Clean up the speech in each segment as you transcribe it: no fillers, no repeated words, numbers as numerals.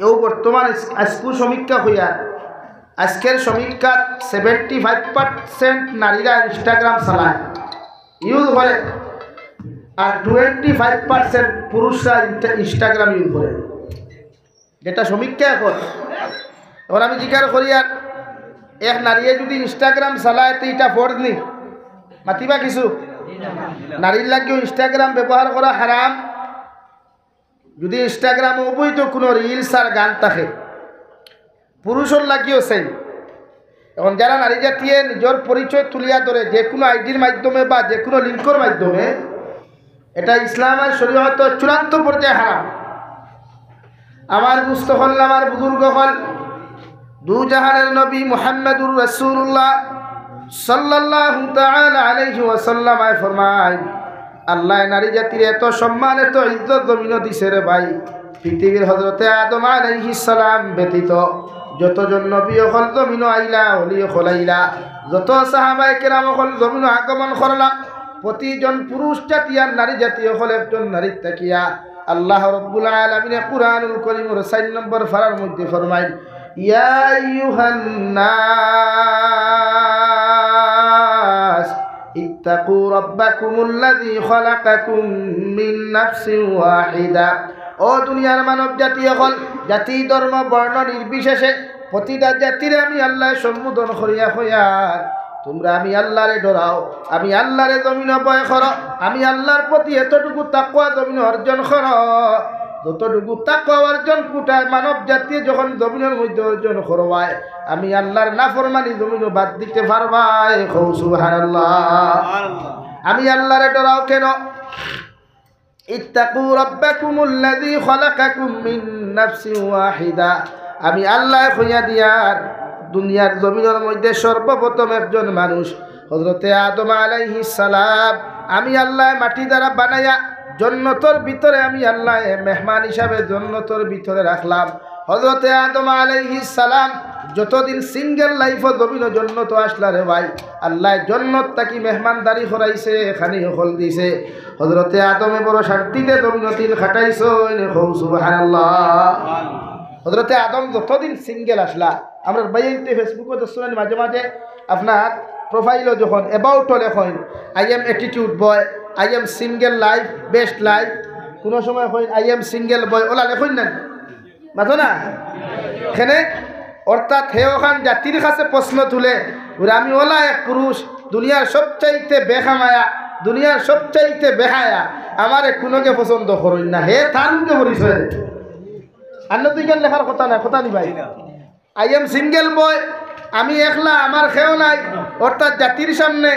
এও বর্তমান আজকুর সমীক্ষা হইয়া আজকের সমীক্ষা 75% নারীরা ইনস্টাগ্রাম চালায় ইউজ করে, আর 25% পুরুষরা ইনস্টাগ্রাম ইউজ করে, যেটা সমীক্ষা এখন। এখন আমি জিজ্ঞাসা করি, আর এক নারীয়ে যদি ইনস্টাগ্রাম চালায় তো এটা ফরজ নি? মাতিবা কিছু নারীর লাগেও ইনস্টাগ্রাম ব্যবহার করা হারাম। যদি ইনস্টাগ্রাম অবৈধ কোনো রিলস আর গান থাকে, পুরুষের লাগিও সেই। এখন যারা নারী জাতিয়ে নিজের পরিচয় তুলিয়া ধরে যে কোনো আইডির মাধ্যমে বা যে কোনো লিঙ্কর মাধ্যমে, এটা ইসলামের শরীয়ত চূড়ান্ত পর্যায়ে হারাম। আমার দুস্থ হল, আমার বুজুর্গ হল, দু জাহানের নবী মুহাম্মদুর রাসূলুল্লাহ সাল্লাল্লাহু তাআলা আলাইহি ওয়াসাল্লাম ফরমায়, আল্লাহ নারী জাতির এত সম্মান এত ইজ্জত জমিন দিছে রে ভাই, পৃথিবীর হযরতে আদম আলাইহিস সালাম ব্যতীত যতজন নবী হল জমিন আইলা হলি খলাইলা, যত সাহাবায়ে কেরাম হল জমিন আগমন করলাম, প্রতিজন পুরুষ জাতি আর নারী জাতি হল একজন নারী তাকিয়া আল্লাহ রাব্বুল আলামিন কুরআনুল কারীমের 4 নম্বর ফারার মধ্যে ফরমায়, ইয়া আইয়ুহান নাস ইত্তাকু রাব্বাকুমুল্লাযী খালাকাকুম মিন নাফসিন ওয়াহিদা। ও দুনিয়ার মানব জাতি হল, জাতি ধর্ম বর্ণ নির্বিশেষে প্রতিটা জাতির আমি আল্লাহ সম্বোধন করিয়া হইয়া, তোমরা আমি আল্লাহরে ডরাও, আমি আল্লাহরে জমিন ভয় করো, আমি আল্লাহর প্রতি এতটুকু তাকওয়া জমিন অর্জন করো, যতটুকু তাকওয়া অর্জন কুটায় মানব জাতি যখন জমিনের মধ্যে অর্জন করবায়, আমি আল্লাহর নাফরমানি জমিন বাদ দিতে পারবাই। সুবহানাল্লাহ। আমি আল্লাহরে ডরাও কেন? ইত্তাকু রাব্বাকুমুল্লাযী খালাকাকুম মিন নাফসিন ওয়াহিদা। আমি আল্লাহ কইয়া দিয়ার দুনিয়ার জমিনের মধ্যে সর্বপ্রথম একজন মানুষ হযরতে আদম আলাইহিস সালাম আমি আল্লাহ মাটি দ্বারা বানাইয়া জান্নাতের ভিতরে আমি আল্লাহ মেহমান হিসাবে জান্নাতের ভিতরে রাখলাম। হযরতে আদম আলাইহিস সালাম যতদিন সিঙ্গেল লাইফও জমিন জান্নাত আসলা রে ভাই, আল্লাহ জান্নাত তাকি মেহমানদারি করাইছে, এখানে হল দিছে। হযরতে আদমে বড় শান্তিতে জমিনতিল খাটাইছো। সুবহানাল্লাহ। হযরতে আদম যতদিন সিঙ্গেল আসলা, আমরা বাইতে ফেসবুকে দেখছেন মাঝে মাঝে আপনার প্রোফাইলও যখন অ্যাবাউট লেখন I am attitude boy, I am single life best life, কোনো সময় হয় আই এম সিঙ্গেল বয়, ওলা লেখন না মাথো না এখানে। অর্থাৎ হে ওখান জাতির কাছে প্রশ্ন তুলে আমি ওলা এক পুরুষ, দুনিয়ার সবচাইতে বেখামায়া, দুনিয়ার সবচাইতে বেহায়া, আমারে কোনোকে পছন্দ করুন না, হে তার মুখে পরিচয় আন্ন তুই কেন লেখার কথা না, কথা নি ভাই। আই এম সিঙ্গেল বয়, আমি একলা, আমার খেও নাই, অর্থাৎ জাতির সামনে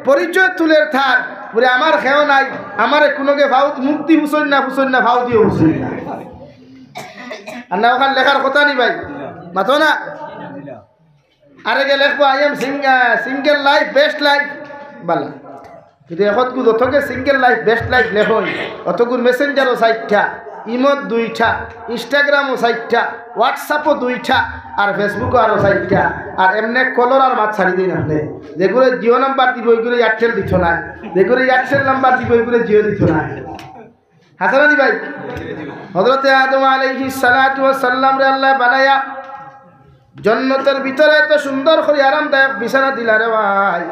পরিচয় তুলে থাক বলে আমার খেও নাই, আমারে কোনোকে ভাও মুক্তি হুসন না ভাও দিয়ে হুসন না, আর না ওখান লেখার কথা নি ভাই মাথো না। আরে গে লেখবো I am single life best life বালা, কিন্তু এখন যতকে সিঙ্গেল লাইফ বেস্ট লাইফ লেখই অতগুর মেসেঞ্জারও 4টা, ইমোত 2টা, ইনস্টাগ্রামও 4টা, হোয়াটসঅ্যাপও 2টা, আর ফেসবুকও আরও 4টা, আর এমনি কলর আর মাছ ছাড়ি দিন আপনি। যেগুলো জিও নাম্বার দিব ওইগুলো এয়ারটেল দিত না, যেগুলো এয়ারটেল নাম্বার দিব ওইগুলো জিও দিত না। হাসানি ভাই, হযরতে আদম আলাইহিস সালাতু ওয়াস সালাম রে আল্লাহ বানায়া জান্নাতের ভিতরে এত সুন্দর করে আরামদায়ক বিছানা দিলা রে ভাই।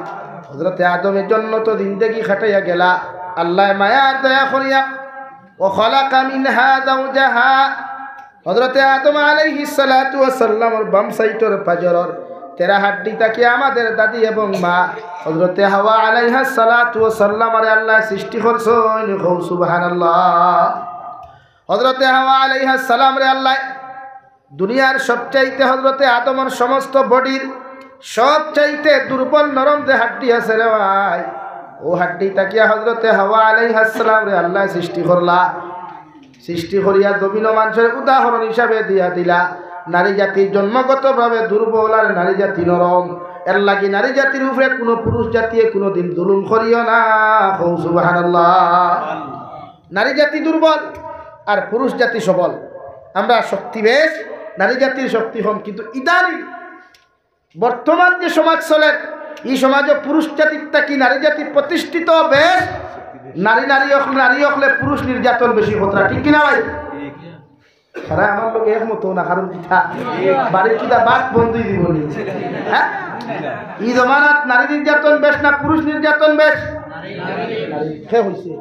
হযরতে আদমের জান্নাত জিন্দেগি খাটাইয়া গেলা, আল্লাহ মায়া দয়া করিয়া ও খালাকা মিনহা যাওজাহা। হযরতে আদম আলাইহিস সালাতু ওয়াস সালামের বাম সাইডের পাজরের 13 হাড্ডি তাকে আমাদের দাদি এবং মা হযরতে হাওয়া আলাইহাস সালাতু ওয়াস সালামের আল্লাহ সৃষ্টি করছেন। সুবহানাল্লাহ। হযরতে হাওয়া আলাইহাস সালাম রে আল্লাহ দুনিয়ার সবচাইতে হযরতে আদমের সমস্ত বডির সবচাইতে দুর্বল নরম যে হাড্ডি আছে রে ভাই, ও হাড্ডি তাকিয়া হযরতে হাওয়া আলাইহাস সালাম রে আল্লাহ সৃষ্টি করলা। সৃষ্টি করিয়া জমিন মানুষের উদাহরণ হিসাবে দিয়া দিলা। নারী জাতি জন্মগতভাবে দুর্বল আর নারী জাতি নরম, এর লাগি নারী জাতির উপরে কোনো পুরুষ জাতিয়ে কোনো দিন জুলুম করিও না। সুবহানাল্লাহ। নারী জাতি দুর্বল আর পুরুষ জাতি সবল, আমরা শক্তি বেশ, নারী জাতির শক্তি কম। কিন্তু ইদানিং বর্তমান যে সমাজ চলে, এই সমাজে পুরুষ জাতির থাকি নারী জাতি প্রতিষ্ঠিত বেশ, নারী হলে পুরুষ নির্যাতন বেশি খতরা, ঠিক কিনা ভাই? সারা আমার লোক একমতো না, কারণ কিতা বাড়ির কিতা বাদ বন্ধই দিব। হ্যাঁ, এই জমানাত নারী নির্যাতন বেশ না পুরুষ নির্যাতন বেশ? হয়েছে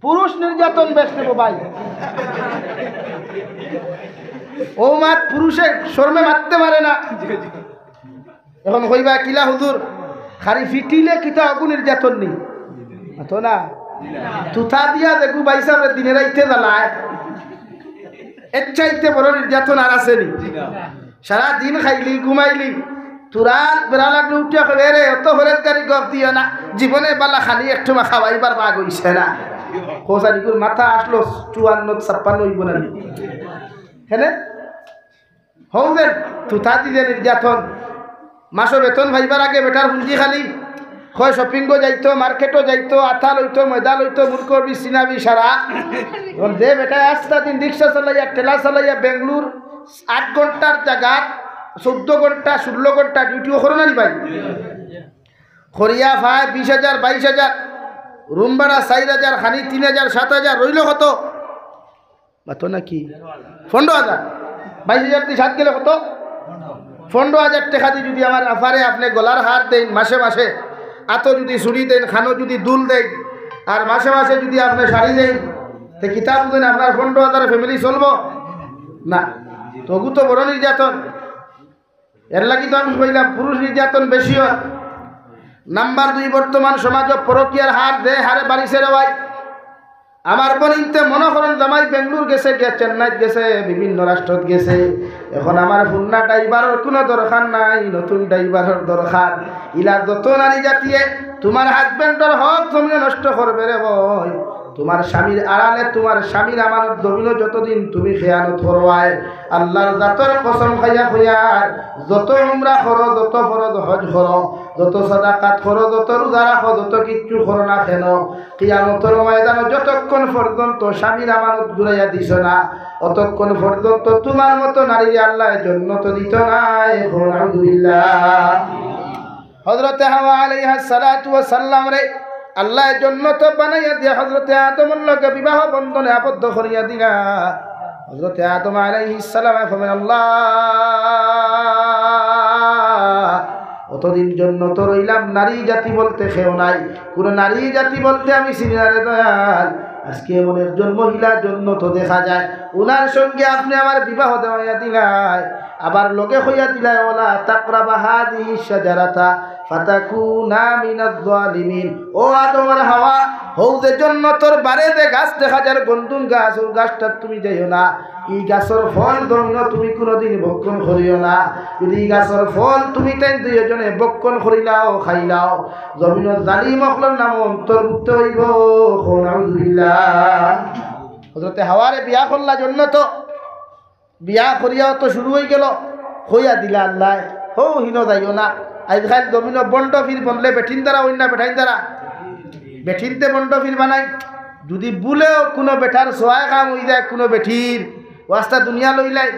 পুরুষ নির্যাতন বেশ নেব ভাই। ও মাত পুরুষে শর্মে মারতে পারে না। এখন কইবা কিলা হুজুর খালি ফিটিলে কিতা অগু নির্যাতন নেই তো না, তুথা দিয়া দেখু বাইসাবে দিনে রাইতে জ্বালায়, এর চাইতে বড় নির্যাতন আর আছে নি? সারা দিন খাইলি ঘুমাইলি, তোরা বেড়া লাগলে উঠিয়া কবে রে অত হরের গাড়ি গপ দিও না, জীবনে বালা খালি একটু মা খাওয়াইবার বাঘ হইছে না। কোসারিকুর মাথা আসলো 54-56 হইব না হ্যাঁ হৌবে তুথা দিয়ে নির্যাতন। মাসো বেতন ভাইবার আগে বেটার পুঁজি খালি হয় শপিংও যাইতো, মার্কেটও যাইতো, আথা লইতো, ময়দা লইতো, মুরকবি সিনাবি সারা। যে বেটায় আস্তা দিন রিক্সা চালাইয়া ঠেলা চালাইয়া বেঙ্গলুর 8 ঘন্টার জায়গা 14 ঘন্টা 16 ঘন্টা ডিউটিও করো না নি ভাই? খরিয়া ভাই 20,000 22,000, রুম ভাড়া 4,000, খানি 3,000 7,000 রইল কত মাতো নাকি 15,000। 22,000 দিয়ে 7 গেলে কত 15,000 টাকা দিয়ে যদি আমার আফারে আপনি গলার হার দেন মাসে মাসে, আতো যদি চুরি দেন, খানো যদি দুল দেন, আর মাসে মাসে যদি আপনি শাড়ি দেন, তো কিতাব দেন আপনার 15,000 ফ্যামিলি চলব না? তবু তো বড় নির্যাতন। এর লাগি তো আমি কইলাম পুরুষ নির্যাতন বেশি হয়। নাম্বার 2, বর্তমান সমাজ পরকীয়ার হার দে হারে বাড়িছে রে ভাই। আমার বোনিতে মনে করেন জামাই বেঙ্গলুর গেছে, চেন্নাইত গেছে, বিভিন্ন রাষ্ট্রত গেছে। এখন আমার পুন্না ড্রাইভারের কোনো দরকার নাই, নতুন ড্রাইভারের দরকার। ইলা যত নারী জাতিয়ে তোমার হাজবেন্ডর হক জমি নষ্ট করবে রে ভাই। তোমার স্বামীর আড়ালে তোমার স্বামীর আমানত জমিন যতদিন তুমি খেয়ানত করবায়, আল্লাহর জাতর কসম খাইয়া খুঁয়ার যত উমরা করো, যত ফরজ হজ করো, যত সাদাকাত করো, যত রোজা রাখো, যত কিচ্ছু করো না কেন, কিয়ামতের ময়দানে যতক্ষণ পর্যন্ত স্বামীর আমানত জুড়াইয়া দিছ না, অতক্ষণ পর্যন্ত তোমার মতো নারী আল্লাহ জন্নত দিত নাই। আলহামদুলিল্লাহ। হযরতে হাওয়া আলাইহিস সালাতু ওয়াস সালাম রে আল্লাহ জন্নত বানাইয়া দিয়া হযরতে আদমের লগে বিবাহ বন্ধনে আবদ্ধ করিয়া দিলা। হযরতে আদম আলাইহিস সালাম ফরমান আল্লাহ অতদিন জন্নত রইলাম, নারী জাতি বলতে কেউ নাই, কোন নারী জাতি বলতে আমি চিনি না রে দয়াল। আজকে এমন একজন মহিলা জন্নত দেখা যায়, উনার সঙ্গে আপনি আমার বিবাহ দেওয়াইয়া দিলাই, আবার লগে হইয়া দিলাই ওলা তাকরাবা হাদিহি শাজারাতা ফাতাকুনা মিনাজ জালিমিন। ও আদম আর হাওয়া, হৌ যে জন্নতর বারে যে গাছ দেখা যায় গন্ধুম গাছ, ও গাছটা তুমি যাইও না। এই গাছের ফল ধরিও তুমি কোনোদিন ভক্ষণ করিও না। যদি এই গাছের ফল তুমি তাই দুইজনে ভক্ষণ করিলাও খাইলাও, জমিনের জালিম অকলের নাম অন্তর্ভুক্ত হইব। আলহামদুলিল্লাহ। হযরতে হাওয়ারে বিয়া করলা জন্নত, বিয়া করিয়াও তো শুরু হয়ে গেল, হইয়া দিলা আল্লাহ হৌ হিন যাইও না। আজকাল জমিন বন্ড ফির বনলে বেঠিন দ্বারা অন্য বেঠাইন দ্বারা বেঠিনতে বন্ড ফির বানাই। যদি বুলেও কোনো বেঠার সহায় কাম হয়ে যায় কোনো বেঠির ওয়াস্তা দুনিয়া লইলাই,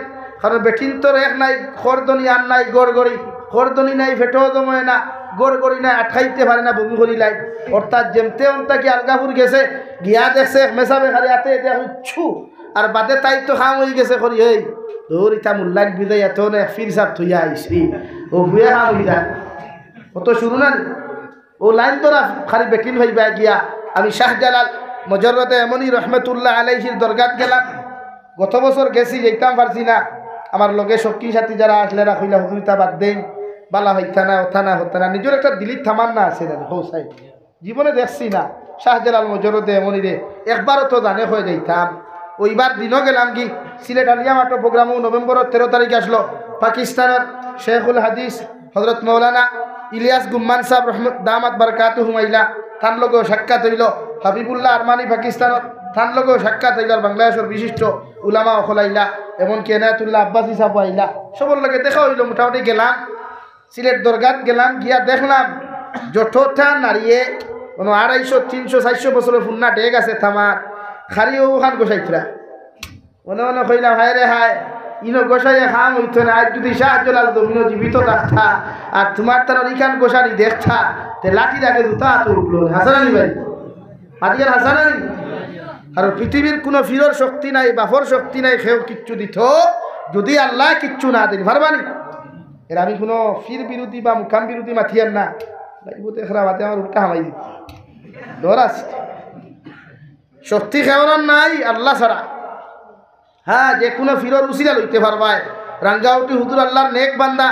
কারণ বেঠিন তোর এক নাই, খরদনি আর নাই, গড়গড়ি খরদনি নাই, ফেটেও জময় না, গড়গড়ি নাই, আঠাইতে পারে না, বমি করিলাই। অর্থাৎ যেমতে অন্তা কি আলগাপুর গেছে গিয়া দেখছে মেসাবে খালি হাতে এটা ছু আর বাদে তাই তো খাম হয়ে গেছে করি এই তোর ইটা মূল্যায়ন বিদায় এত না ফির সাপ থইয়া আইসি ও ভুয়ে খাম হয়ে যায় অত শুরু না। ও লাইন তোরা খালি বেটিন ভাইবা গিয়া আমি শাহজালাল মজরতে এমনই রহমতুল্লাহ আলাইহির দরগাত গেলাম। গত বছর গেছি, যেতাম পারছি না। আমার লগে সখী সাথী যারা আসলে রাখিলা হুজুরিতা বাদ দেন, বালা হইতা না, ওথা না হতা না, নিজের একটা দিলিত থামান্না আছে দাদা হৌসাই জীবনে দেখছি না। শাহজালাল মজরতে এমনই রে একবারও তো জানে হয়ে যাইতাম। ওইবার দিনও গেলাম কি সিলেট আলিয়া মাঠের প্রোগ্রামও নভেম্বরের 13 তারিখ আসলো। পাকিস্তানের শেখুল হাদিস হজরত মৌলানা ইলিয়াস গুম্মান সাহেব রহমত দামাত বারকাতুহু হুমাইলা তার লগেও সাক্ষাৎ হইল। হাবিবুল্লাহ আরমানি পাকিস্তানত তার লগেও সাক্ষাৎ হইল। বাংলাদেশের বিশিষ্ট উলামা অখলাইলা, এমনকি এনায়তুল্লাহ আব্বাসী সাহেব আইলা, সবর লগে দেখা হইল। মোটামুটি গেলাম সিলেট দরগাত গেলাম, গিয়া দেখলাম যঠোঠা নাড়িয়ে কোনো 250 300 400 বছরের ফুন্না ডেক আছে থামার খালি ওখান গোসাইতরা মনে মনে কইলাম হায় রে হায় ইনো গোসাইয়ে খাম হইতো না। আজ যদি শাহজালাল জমিনও জীবিত থাকতা আর তোমার তার ইখান গোসানি দেখতা তে লাঠির আগে জুতা তো উঠলো। হাসানানি ভাই হাতিকার হাসানানি আর পৃথিবীর কোনো ফিরর শক্তি নাই, বাফর শক্তি নাই, সেও কিচ্ছু দিত যদি আল্লাহ কিচ্ছু না দিন পারবানি। এর আমি কোনো ফির বিরোধী বা মুখাম বিরোধী মাথিয়ার না, বাতে আমার উল্টা হামাই দিত ডর আছে। শক্তি খেওয়ার নাই আল্লাহ ছাড়া। হ্যাঁ, যে কোনো ফিরর উসিলা লইতে পারবায়। রাঙ্গাউটি হুজুর আল্লাহর নেক বান্দা,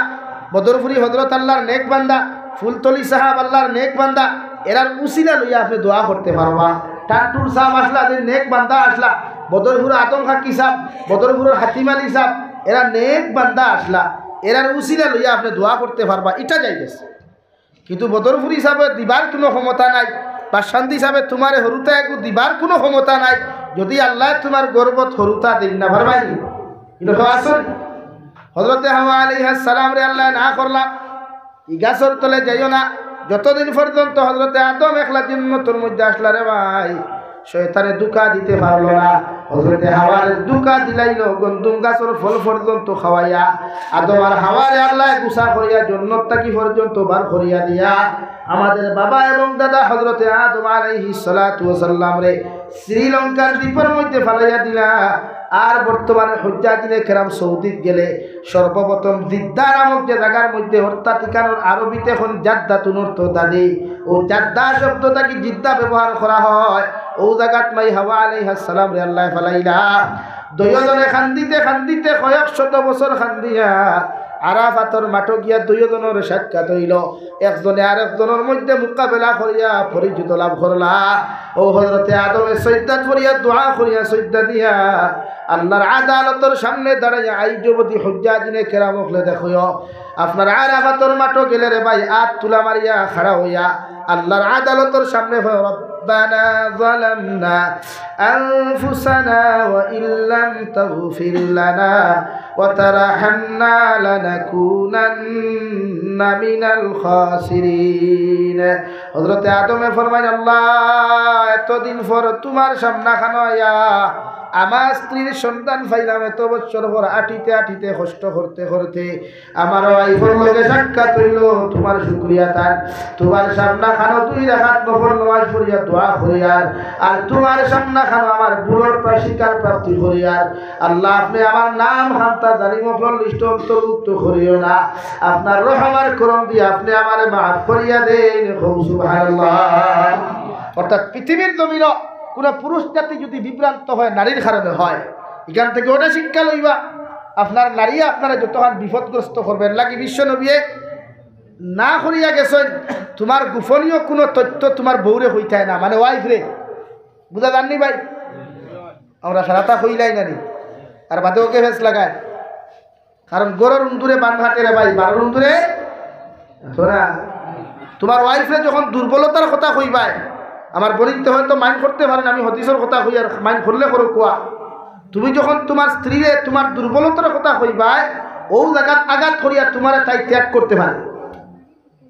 বদরপুরি হজরত আল্লাহর নেক বান্দা, ফুলতলি সাহাব আল্লাহর নেক বান্দা, এরার উসিলা লইয়া আপনি দোয়া করতে পারবা। টাটুর সাহাব আসলা, নেক বান্দা আসলা, বদরপুর আদম খাকি সাহ, বদরপুরের হাতিম আলী সাহ, এরা নেক বান্দা আসলা, এরার উসিলা লইয়া আপনি দোয়া করতে পারবা, এটা যাই গেছে। কিন্তু বদরপুর হিসাবে দিবার কোনো ক্ষমতা নাই, বা শান্তি হিসাবে তোমার হরুতা একটু দিবার কোনো ক্ষমতা নাই যদি আল্লাহ তোমার গর্বত হরুতা দিন না পারবাই। আসুন হজরতে হাওয়া আলাইহিস সালাম রে আল্লাহ না করলাম ই গাছর তলে যাইও না, যতদিন পর্যন্ত হজরতে আদম একলা জিন্নতর মধ্যে আসলা রে ভাই, শয়তানে দুকা দিতে পারলো না। হজরতে হাওয়ার দুকা দিলাইল গন্ধুম গাছর ফল পর্যন্ত খাওয়াইয়া, আদম আর হাওয়ারে আল্লাহ গুসা করিয়া জন্নত তাকি পর্যন্ত বার করিয়া দিয়া আমাদের বাবা এবং দাদা হজরতে আদম আলাইহিস সালাতু ওয়াস সালাম রে শ্রীলঙ্কার দ্বীপের মধ্যে ফালাইয়া দিলা। আর বর্তমানে হুজ্জাতিনে কেরাম সৌদিত গেলে সর্বপ্রথম জিদ্দা নামক যে জায়গার মধ্যে অর্থাৎ ইকানোর আরবিতে এখন জাদ্দাতুন অর্থ দাদি, ও জাদ্দা শব্দটা কি জিদ্দা ব্যবহার করা হয়। ও জায়গাত মাই হাওয়া আলাইহিস সালাম রে আল্লাহ ফালাইলা। দুইজনে খান্দিতে খান্দিতে কয়েক শত বছর খান্দিয়া আরাফাতর মাঠে গিয়া দুইজনের সাক্ষাৎ হইল। একজনে আরেকজনের মধ্যে মোকাবেলা করিয়া পরিচিত লাভ করলা। ও হযরতে আদমে সজদা করিয়া দোয়া করিয়া সজদা দিয়া আল্লাহর আদালতের সামনে দাঁড়াইয়া আইজবতি হুজ্জাতিনে কেরাম হলে দেখো আপনার আরাফাতর মাঠে গেলে রে ভাই আত তুলা মারিয়া খাড়া হইয়া আল্লাহর আদালতের সামনে ربنا ظلمنا أنفسنا وإن لم تغفر لنا وترحمنا لنكونن من الخاسرين। হযরত আদমে ফরমান আল্লাহ এতদিন পর তোমার সামনে খানো আয়া আমার স্ত্রীর সন্তান পাইলাম, এত বছর পর আটিতে আটিতে কষ্ট করতে করতে আমার ওয়াইফের লগে সাক্ষাৎ হইল। তোমার শুকরিয়া তার, তোমার সামনা খানো দুই রাকাত নফল নামাজ পড়িয়া দোয়া করিয়ার, আর তোমার সামনা খানো আমার বুড়োর স্বীকার প্রাপ্তি করিয়ার। আল্লাহ আপনি আমার নাম হামতা জালিম ফল লিস্ট অন্তর্ভুক্ত করিও না, আপনার রহমার করম দিয়ে আপনি আমারে মাফ করিয়া দেন। সুবহানাল্লাহ। অর্থাৎ পৃথিবীর জমিন কোনো পুরুষ জাতি যদি বিভ্রান্ত হয় নারীর কারণে হয়, এখান থেকে ওটা শিক্ষা লইবা। আপনার নারী আপনারা যতক্ষণ বিপদগ্রস্ত করবেন লাগি বিশ্ব নবীয়ে না করিয়া গেছেন তোমার গোপনীয় কোনো তথ্য তোমার বউরে হইতায় না, মানে ওয়াইফ রে, বুঝা জাননি ভাই? আমরা সারাটা হইলাই নানি আর বাদে ওকে ভেস লাগায়, কারণ গরুর উন্দুরে বান হাটে রে ভাই, বারোর উন্দুরে শোনা। তোমার ওয়াইফরে যখন দুর্বলতার কথা কইবায়, আমার বলিতে হয়তো মাইন্ড করতে পারেন, আমি হদিসের কথা কই আর মাইন্ড করলে করো কোয়া। তুমি যখন তোমার স্ত্রীরে তোমার দুর্বলতার কথা কইবায়, ও জায়গাত আঘাত করিয়া তোমার তাই ত্যাগ করতে পারে।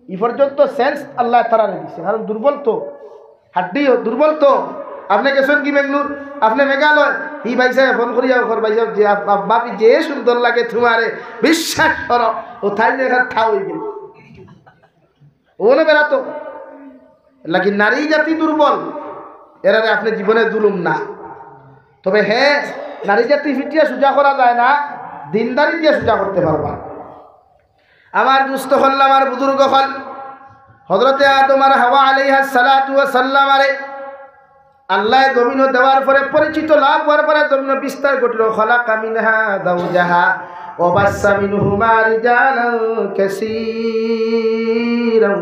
এই পর্যন্ত সেন্স আল্লাহ তারা দিচ্ছে, কারণ দুর্বল তো, হাড্ডিও দুর্বল তো। আপনি গেছেন কি বেঙ্গলুর, আপনি মেঘালয়, ই ভাইসা ফোন করিয়া ঘর ভাইসা যে বাপি যে সুন্দর লাগে তোমারে, বিশ্বাস করো ও থাই দেখা থা হয়ে গেল ওনে বেড়াতো। লাগি নারী জাতি দুর্বল, এরারে আপনি জীবনে জুলুম না। তবে হ্যাঁ, নারী জাতি ফিটিয়া সোজা করা যায় না, দিনদারি দিয়ে সোজা করতে পারবা। আমার দুস্থ হল, আমার বুজুর্গ হল, হযরতে আদম আর হাওয়া আলাইহিস সালাতু ওয়াস সালাম আরে আল্লাহ জমিন দেওয়ার পরে পরিচিত লাভ হওয়ার পরে জমিন বিস্তার ঘটল। খালাকা মিনহা যাওজাহা ওয়া বাসসা মিনহুমা রিজালান কাসীরান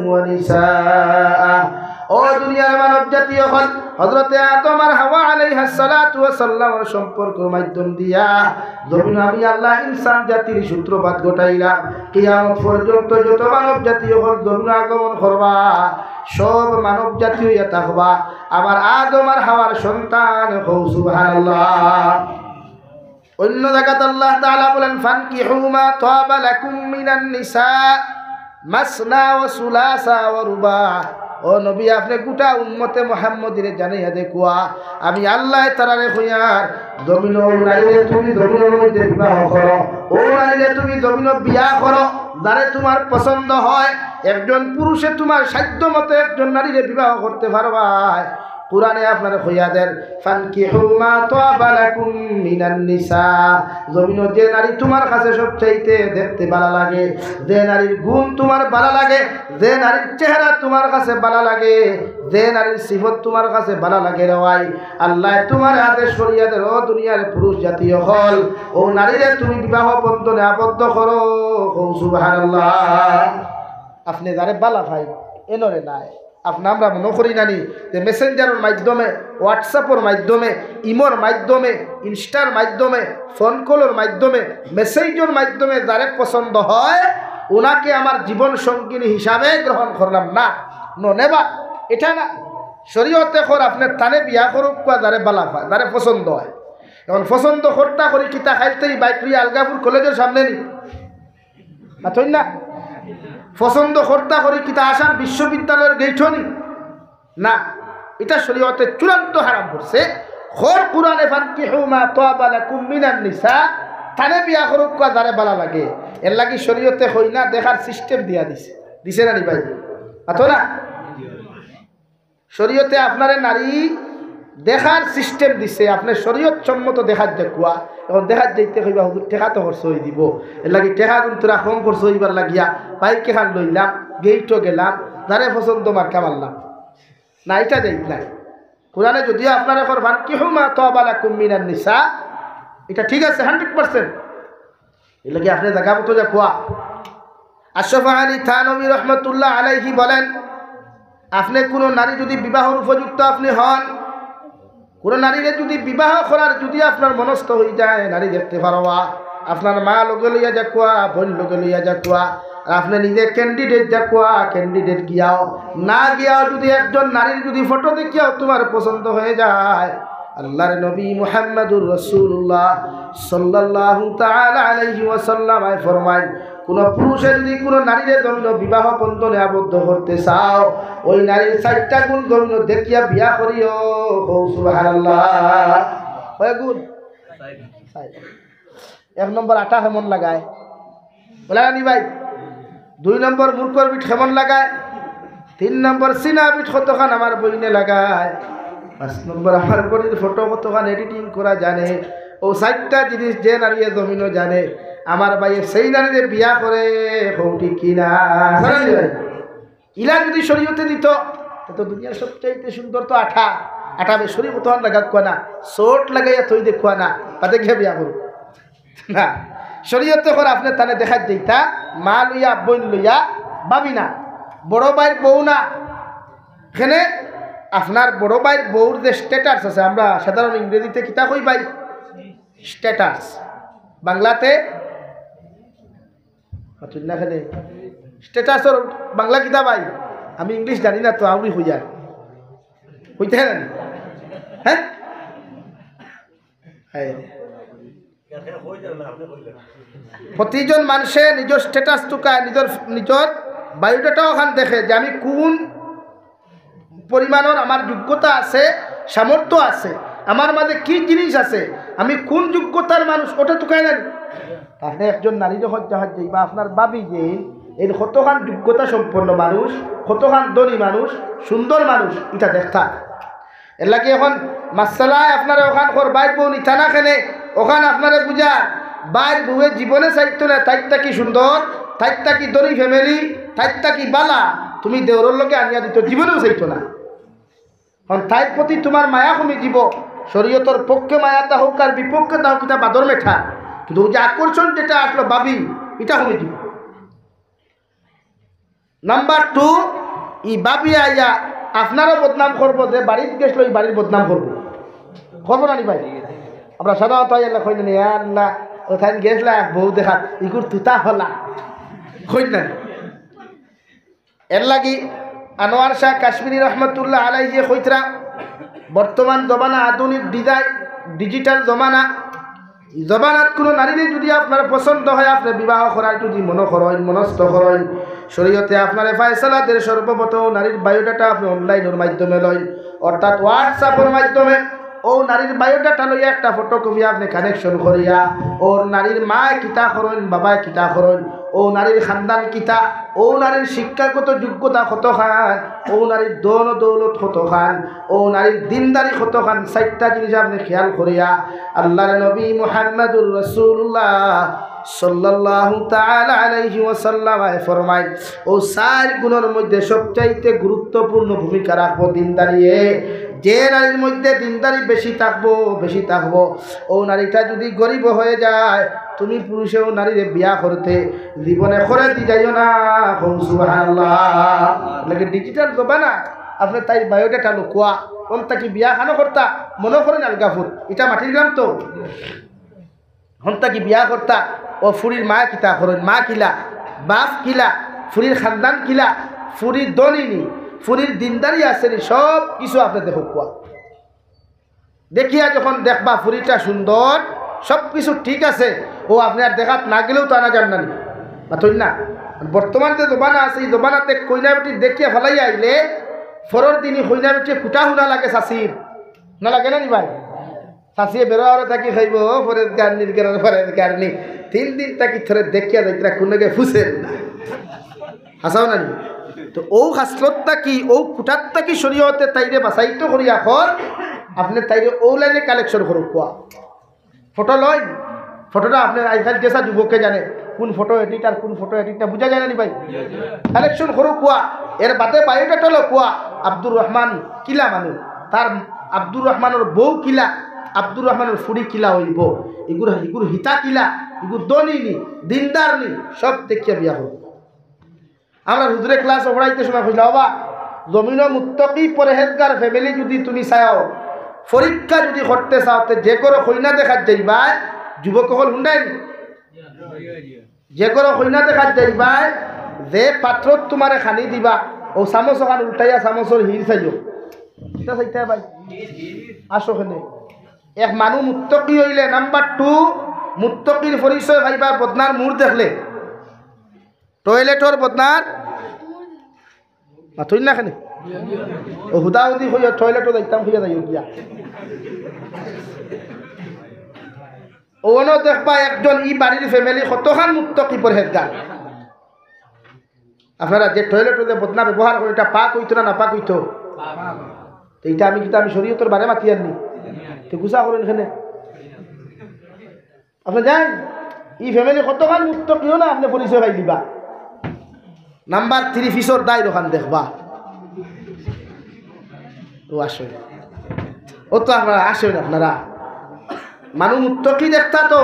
ওয়া নিসাআ। ও দুনিয়ার মানব জাতীয় হল, হযরতে আদম আর হাওয়া আলাইহিস সালাতু ওয়াস সালামের সম্পর্কের মাধ্যম দিয়া জমিন আমি আল্লাহ ইনসান জাতির সূত্রপাত ঘটাইলাম। কিয়ামত পর্যন্ত যত মানব জাতীয় হল জমিন আগমন করবা, সব মানব জাতীয় ইয়া থাকবা আমার আদম আর হাওয়ার সন্তান। সুবহানাল্লাহ। অন্য জায়গাতে আল্লাহ তাআলা বলেন ফানকিহু মা তাবা লাকুম মিনান নিসা মাসনা ওয়া সুলাসা ওয়া রুবা। ও নবী আপনি গোটা উম্মতে মুহাম্মদিরে জানাইয়া দেখুয়া আমি আল্লাহ তাআলারে কইয়ার জমিন নারীরে তুমি জমিনের মধ্যে বিবাহ করো, ও নারীরে তুমি জমিন বিয়া করো যারে তোমার পছন্দ হয়। একজন পুরুষে তোমার সাধ্য মতো একজন নারীরে বিবাহ করতে পারবা, কুরআনে আপনারা কইয়া দেন ফানকিহু মা তাবা লাকুম মিনান নিসা, জমিন যে নারী তোমার কাছে সবচাইতে দেখতে ভালো লাগে, যে নারীর গুণ তোমার ভালো লাগে, যে নারীর চেহারা তোমার কাছে ভালো লাগে, যে নারীর সিফত তোমার কাছে ভালো লাগে রে ভাই, আল্লাহ তোমার আদেশ করিয়া দেন ও দুনিয়ার পুরুষ জাতীয় হল ও নারীরে তুমি বিবাহ বন্ধনে আবদ্ধ করো। সুবহানাল্লাহ। আপনি যারে বালা ভাই এনরে নাই আপনি আমরা মনে করি নানি যে মেসেঞ্জারের মাধ্যমে, হোয়াটসঅ্যাপের মাধ্যমে, ইমোর মাধ্যমে, ইনস্টার মাধ্যমে, ফোন কলের মাধ্যমে, মেসেজের মাধ্যমে যারে পছন্দ হয় ওনাকে আমার জীবন সঙ্গিনী হিসাবে গ্রহণ করলাম না, নেবা এটা না। শরীয়তে কর আপনার তানে বিয়া করুক যারে বালা পায়, যারে পছন্দ হয়। এখন পছন্দ করতা করি কিতা খাইতেই বাইকরি আলগাপুর কলেজের সামনে নি আতই না, পছন্দ করতা করি কিতা আসাম বিশ্ববিদ্যালয়ের গেইটনি না, এটা শরীয়তে চূড়ান্ত হারাম করছে। খর কুরআনে ফানকিহু মা তাবা লাকুম মিনান নিসা, তানে বিয়া করুক যারে বালা লাগে, এর লাগি শরীয়তে হই না দেখার সিস্টেম দিয়া দিছে, দিছে না নি ভাই আতো না। শরীয়তে আপনারে নারী দেখার সিস্টেম দিছে, আপনি শরীয়ত সম্মত দেখার দেখুয়া। এখন দেখার দেখতে কইবা হুজুর টেকা তো খরচ হয়ে দিব, এর লাগি টেকা কিন্তু কম খরচ হইবার লাগিয়া বাইক এখান লইলাম, গেইটও গেলাম, যারে পছন্দ মার্কা মারলাম না, এটা দেখ নাই। কোরআনে যদিও আপনারা করবান কিহু মা তাবা লাকুম মিনান নিসা, এটা ঠিক আছে 100%। এর লাগি আপনি জায়গা মতো যা খোয়া। আশরাফ আলী থানভী রহমতুল্লাহ আলাইহি বলেন, আপনি কোনো নারী যদি বিবাহর উপযুক্ত আপনি হন, কোনো নারীরে যদি বিবাহ করার যদি আপনার মনস্থ হয়ে যায়, নারী দেখতে পারবা, আপনার মা লগে লইয়া যাকুয়া, বোন লগে লইয়া যাকুয়া, আপনি নিজে ক্যান্ডিডেট যাকুয়া, ক্যান্ডিডেট গিয়াও না গিয়াও যদি একজন নারীর যদি ফটো দেখিয়াও তোমার পছন্দ হয়ে যায়, আল্লাহর নবী মুহাম্মদুর রাসূলুল্লাহ সাল্লাল্লাহু তাআলা আলাইহি ওয়াসাল্লাম ফরমায়, কোন পুরুষের যদি কোনো নারীর জন্য বিবাহ বন্ধনে আবদ্ধ করতে চাও, ওই নারীর 4টা গুণ জন্য দেখিয়া বিয়া করিও। সুবহানাল্লাহ। কয় গুণ? 1 নম্বর আটা কেমন লাগায় বলে নি ভাই, 2 নম্বর মূর্খর বিট কেমন লাগায়, 3 নম্বর সিনা বিট কতখান আমার বইনে লাগায়, 5 নম্বর আমার বইয়ের ফটো কতখান এডিটিং করা জানে। ও 4টা জিনিস যে নারী জমিনও জানে, আমার ভাইয়ের সেই নারীদের বিয়া করে ঠিক কিনা। ইলা যদি শরীয়তে দিত তো দুনিয়ার সবচাইতে সুন্দর তো আটা শরীর কতখান লাগা কোয়া না, চোট লাগাইয়া থই দেখুয়া না, তাতে গিয়ে বিয়া করো না। শরীয়তে করে আপনি তানে দেখাই দিতা মা লইয়া বোন লইয়া ভাবি না, বড় ভাইয়ের বউ না, এখানে আপনার বড় ভাইয়ের বউর যে স্ট্যাটাস আছে, আমরা সাধারণ ইংরেজিতে কিতা কই ভাই স্ট্যাটাস, বাংলাতে স্ট্যাটাসর বাংলা কিতা ভাই, আমি ইংলিশ জানি না তো আউরি হইয়া হইতে হ্যাঁ প্রতিজন মানুষে নিজের স্ট্যাটাস টুকায়, নিজের বায়োডাটা ওখান দেখে যে আমি কোন পরিমাণের আমার যোগ্যতা আছে, সামর্থ্য আছে, আমার মাঝে কি জিনিস আছে, আমি কোন যোগ্যতার মানুষ, ওটা টুকায় নেন। তাহলে একজন নারী যখন জাহাজ যাই বা আপনার ভাবি যে এই কতখান যোগ্যতা সম্পন্ন মানুষ, কতখান ধনী মানুষ, সুন্দর মানুষ, এটা দেখা। এর লাগে এখন মাসালায় আপনারা ওখান কর বাইর বউ নিতা না খেলে ওখান আপনারা বুঝা বাইর বউয়ের জীবনে চাইতো না, তাইটা কি সুন্দর, তাইটা কি ধনী ফ্যামিলি, তাইটা কি বালা, তুমি দেওরের লোকে আনিয়া দিত জীবনেও চাইতো না। এখন তাইর প্রতি তোমার মায়া কমে যাব, শরীয়তর পক্ষে মায়াটা হোক আর বিপক্ষে তা হোক, এটা বাদর মেঠা, কিন্তু যে আকর্ষণ যেটা আসলো ভাবি এটা কমে যাব। নাম্বার 2, ই ভাবি আইয়া আপনারও বদনাম করবো, যে বাড়িতে গেছিল এই বাড়ির বদনাম করবো, করবো না নি ভাই? আমরা সাধারণত আল্লাহ কই না আল্লাহ ওখান গেছিলা বউ দেখা ইকুর তুতা হলা কই না। এর লাগি আনোয়ার শাহ কাশ্মীরি রহমতুল্লাহ আলাইহি কইতরা, বর্তমান জমানা আধুনিক ডিজিটাল জমানাত কোনো নারীরে যদি আপনার পছন্দ হয়, আপনি বিবাহ করার যদি মনস্থ করেন, শরীয়তে আপনার ফায়সালাতের সর্বপ্রথম নারীর বায়োডাটা আপনি অনলাইনের মাধ্যমে লইন, অর্থাৎ হোয়াটসঅ্যাপের মাধ্যমে ও নারীর বায়োডাটা লইয়া একটা ফটোকপি আপনি কানেকশন করিয়া ওর নারীর মা কিতা করেন, বাবায় কিতা করেন, ও ও নারীর খানদান কিতা, ও নারীর শিক্ষাগত যোগ্যতা কত খান, ও নারীর দৌল দৌলত কত খান, ও নারীর দিনদারি কত খান, 4টা জিনিস আপনি খেয়াল করিয়া আল্লাহর নবী মুহাম্মদুর রাসূলুল্লাহ সাল্লাল্লাহু তাআলা আলাইহি ওয়াসাল্লাম ফরমায় ও 4 গুণের মধ্যে সবচাইতে গুরুত্বপূর্ণ ভূমিকা রাখবো দিনদারি। যে নারীর মধ্যে দিনদারি বেশি থাকবো ও নারীটা যদি গরিব হয়ে যায়, তুমি পুরুষেও নারীরে বিয়া করতে জীবনে করে দি যাইও না। সুবহানাল্লাহ। লাগে ডিজিটাল জমানা, আপনি তাই বায়োডাটা লুকুয়া কোন তাকি বিয়া খানো করতা মনে করেন আলগাফুর, এটা মাটির গ্রাম তো হন তাকি বিয়া করতা ও ফুরির মা কিতা করেন, মা কিলা, বাপ কিলা, ফুরির খানদান কিলা, ফুরির দলিনি, ফুরির দিনদারি আসেনি, সব কিছু আপনি দেখো কুয়া দেখিয়া যখন দেখবা ফুরিটা সুন্দর, সব কিছু ঠিক আছে, ও আপনার দেখাত না গেলেও তো আনা যান না মাথুন না। বর্তমান যে জমানা আছে এই জমানাতে কইনা বেটি দেখিয়া ফেলাই আইলে ফরর দিনই কইনা বেটি কুটা শুনা লাগে শাশির না লাগে না নি ভাই, শাশিয়ে বেরোয়ারে থাকি খাইব ফরের গার্নির গেরার ফরের গার্নি 3 দিন থাকি থরে দেখিয়া যাইতরা কোনকে ফুসেন না হাসাও না নি। তো ও হাসলতটা কি, ও কুটারটা কি শরীয়তে তাইরে বাছাইতো করিয়া খর আপনি তাইরে ও লাইনে কালেকশন করো কোয়া ফটো লয়, ফটোটা আপনি আজকাল যেসা যুবককে জানে কোন ফটো এডিট আর কোন ফটো এডিটটা বুঝা যায় না নি ভাই, কালেকশন করো কুয়া। এর বাদে বায়োডাটা লো কুয়া আব্দুর রহমান কিলা মানুষ, তার আব্দুর রহমানের বউ কিলা, আব্দুর রহমানের ফুড়ি কিলা হইব, এগুর হিতা কিলা, এগুর দনি নি দিনদার নি, সব দেখিয়া বিয়া হব। আমরা হুজুরে ক্লাস পড়াইতে সময় বুঝলা বাবা জমিন মুত্তকি পরহেজগার ফ্যামিলি যদি তুমি চাও, পরীক্ষা যদি করতে চাও, যে করো কইনা দেখাত যাইবা, যুবক হল হুন্ডাই যে করো কইনা দেখাত যাইবা, যে পাত্র তোমারে খানি দিবা ও চামচ খান উল্টাইয়া চামচর হির চাইও, এটা চাইতে ভাই আসো খেনে। এক মানুষ মুত্তকি হইলে, নাম্বার 2 মুত্তকির পরিচয় ভাইবা বদনার মূর দেখলে, টয়লেটর বদনার মাথুই না খানে ও হুদাহুদি হইয়া টয়লেটও যাইতাম হইয়া যাইও গিয়া ওনো দেখবা একজন ই বাড়ির ফ্যামিলি কতখান মুত্তকি পরহেজগার। আপনারা যে টয়লেটে যে বদনা ব্যবহার করে এটা পাক হইতো না পাক হইতো, এইটা আমি কিন্তু আমি শরীয়তের বারে মাতি আননি তো গুছা করেন এখানে আপনি যান ই ফ্যামিলি কতখান মুত্তকিও না আপনি পরিচয় পাই দিবা। নাম্বার 3 ফিসর দায় দোকান দেখবা ও আসে, ও তো আপনারা আসেন, আপনারা মানুষ মুত্তকি দেখতা তো।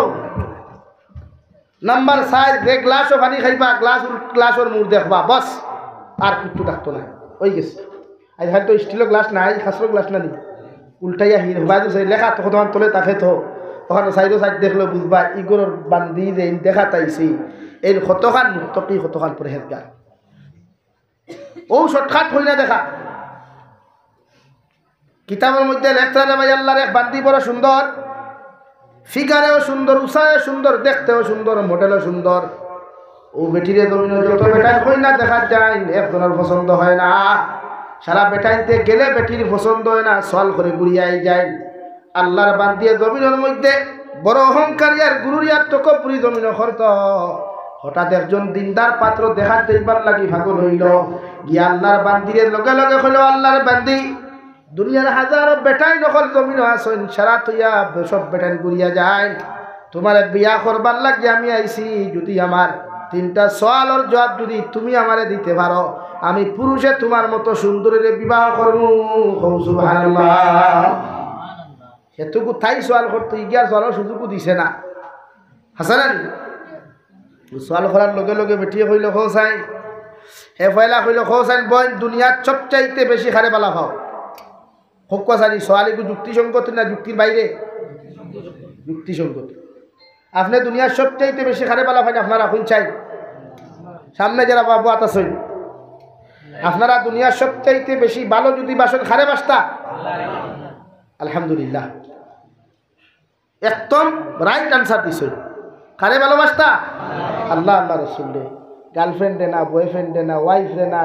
নাম্বার 4 যে গ্লাসও পানি খাইবা গ্লাসের মুখ দেখবা, বস আর কিছু থাকতো না, ওই গেছে। আজ হয়তো স্টিলের গ্লাস নাই, খাসর গ্লাস না নি, উল্টাইয়া হির বাইরে লেখা তো কতক্ষণ তোলে তাকে তো ওখানে সাইডও সাইড দেখলে বুঝবা ইগোর বান্ধি যে দেখা তাইছি এই কতখান মুত্তকি কতখান পরহেজগার। ও শর্টকাট হই না দেখা কিতাবের মধ্যে লেখতে ভাই আল্লাহর এক বান্দি বড় সুন্দর, ফিগারেও সুন্দর, উষায়ও সুন্দর, দেখতেও সুন্দর, মডেলও সুন্দর। ও বেটিরে দমিন যত বেটাই হই না দেখা যায় একজনের পছন্দ হয় না, সারা বেটাইতে গেলে বেটির পছন্দ হয় না, সল করে ঘুরিয়াই যায়। আল্লাহর বান্দিয়ে জমিনের মধ্যে বড় অহংকারী আর গুরুরিয়ার তকপুরি জমিন করত। হঠাৎ একজন দিনদার পাত্র দেখা যাইবার লাগি ভাগল হইল, গিয়া আল্লাহর বান্দির লগে লগে হইল আল্লাহর বান্দি দুনিয়ার হাজারো বেটাই নকল জমিন আসেন সারা তুইয়া সব বেটাই ঘুরিয়া যায়, তোমার বিয়া করবার লাগি আমি আইছি, যদি আমার 3টা সওয়ালের জবাব যদি তুমি আমারে দিতে পারো আমি পুরুষে তোমার মতো সুন্দরীরে বিবাহ করবো। সুবহানাল্লাহ। এতটুকু তাই সওয়াল করতে গিয়ার সওয়ালের সুযোগও দিছে না, হাসান সওয়াল করার লগে লগে বেটিয়ে কইল খোসাইন, হে ফয়লা কইল খোসাইন বোন দুনিয়ার সবচাইতে বেশি খারে বালা পাও হকানি সওয়ালিকু যুক্তিসঙ্গত না যুক্তির বাইরে? যুক্তিসঙ্গত। আপনি দুনিয়ার সবচাইতে বেশি খারে বালা পাইন আপনারা এখন চাই সামনে যারা বাবু আতাসই, আপনারা দুনিয়ার সবচাইতে বেশি ভালো যদি বাসন খারে বাসতা আলহামদুলিল্লাহ একদম রাইট আনসার দিছে, খারে ভালোবাসতা আল্লাহ আল্লাহ রসুল, গার্লফ্রেন্ডে না, বয়ফ্রেন্ডে না, ওয়াইফরে না,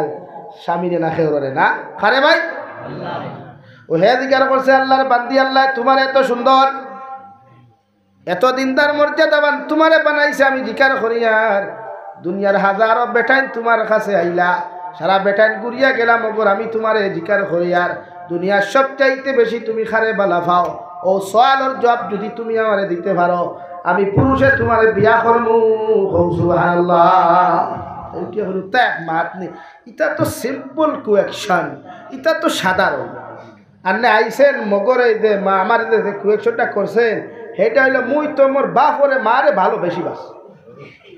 স্বামীরে না, খেয়ে না, খারে ভাই ও হে জিজ্ঞাসা করছে আল্লাহর বান্দি আল্লাহ তোমার এত সুন্দর এত দিনদার মর্যাদাবান তোমারে বানাইছে, আমি জিজ্ঞাসা করি আর দুনিয়ার হাজারো বেটাইন তোমার কাছে আইলা, সারা বেটাইন ঘুরিয়া গেলাম, ওপর আমি তোমারে জিকার করি আর দুনিয়ার সবচাইতে বেশি তুমি খারে বালা পাও। ও সওয়ালের জবাব যদি তুমি আমারে দিতে পারো, আমি পুরুষে তোমারে বিয়া করমু। সুবহানাল্লাহ। এইটা হলো ত্যাগ মাত নেই। এটা তো সিম্পল কোয়েকশন, এটা তো সাধারণ। আপনি আইসেন মগরে যে মা আমার যে কোয়েকশনটা করছেন, সেটা হইলো মুই তো মোর বাপরে মারে ভালো বেশি বাস।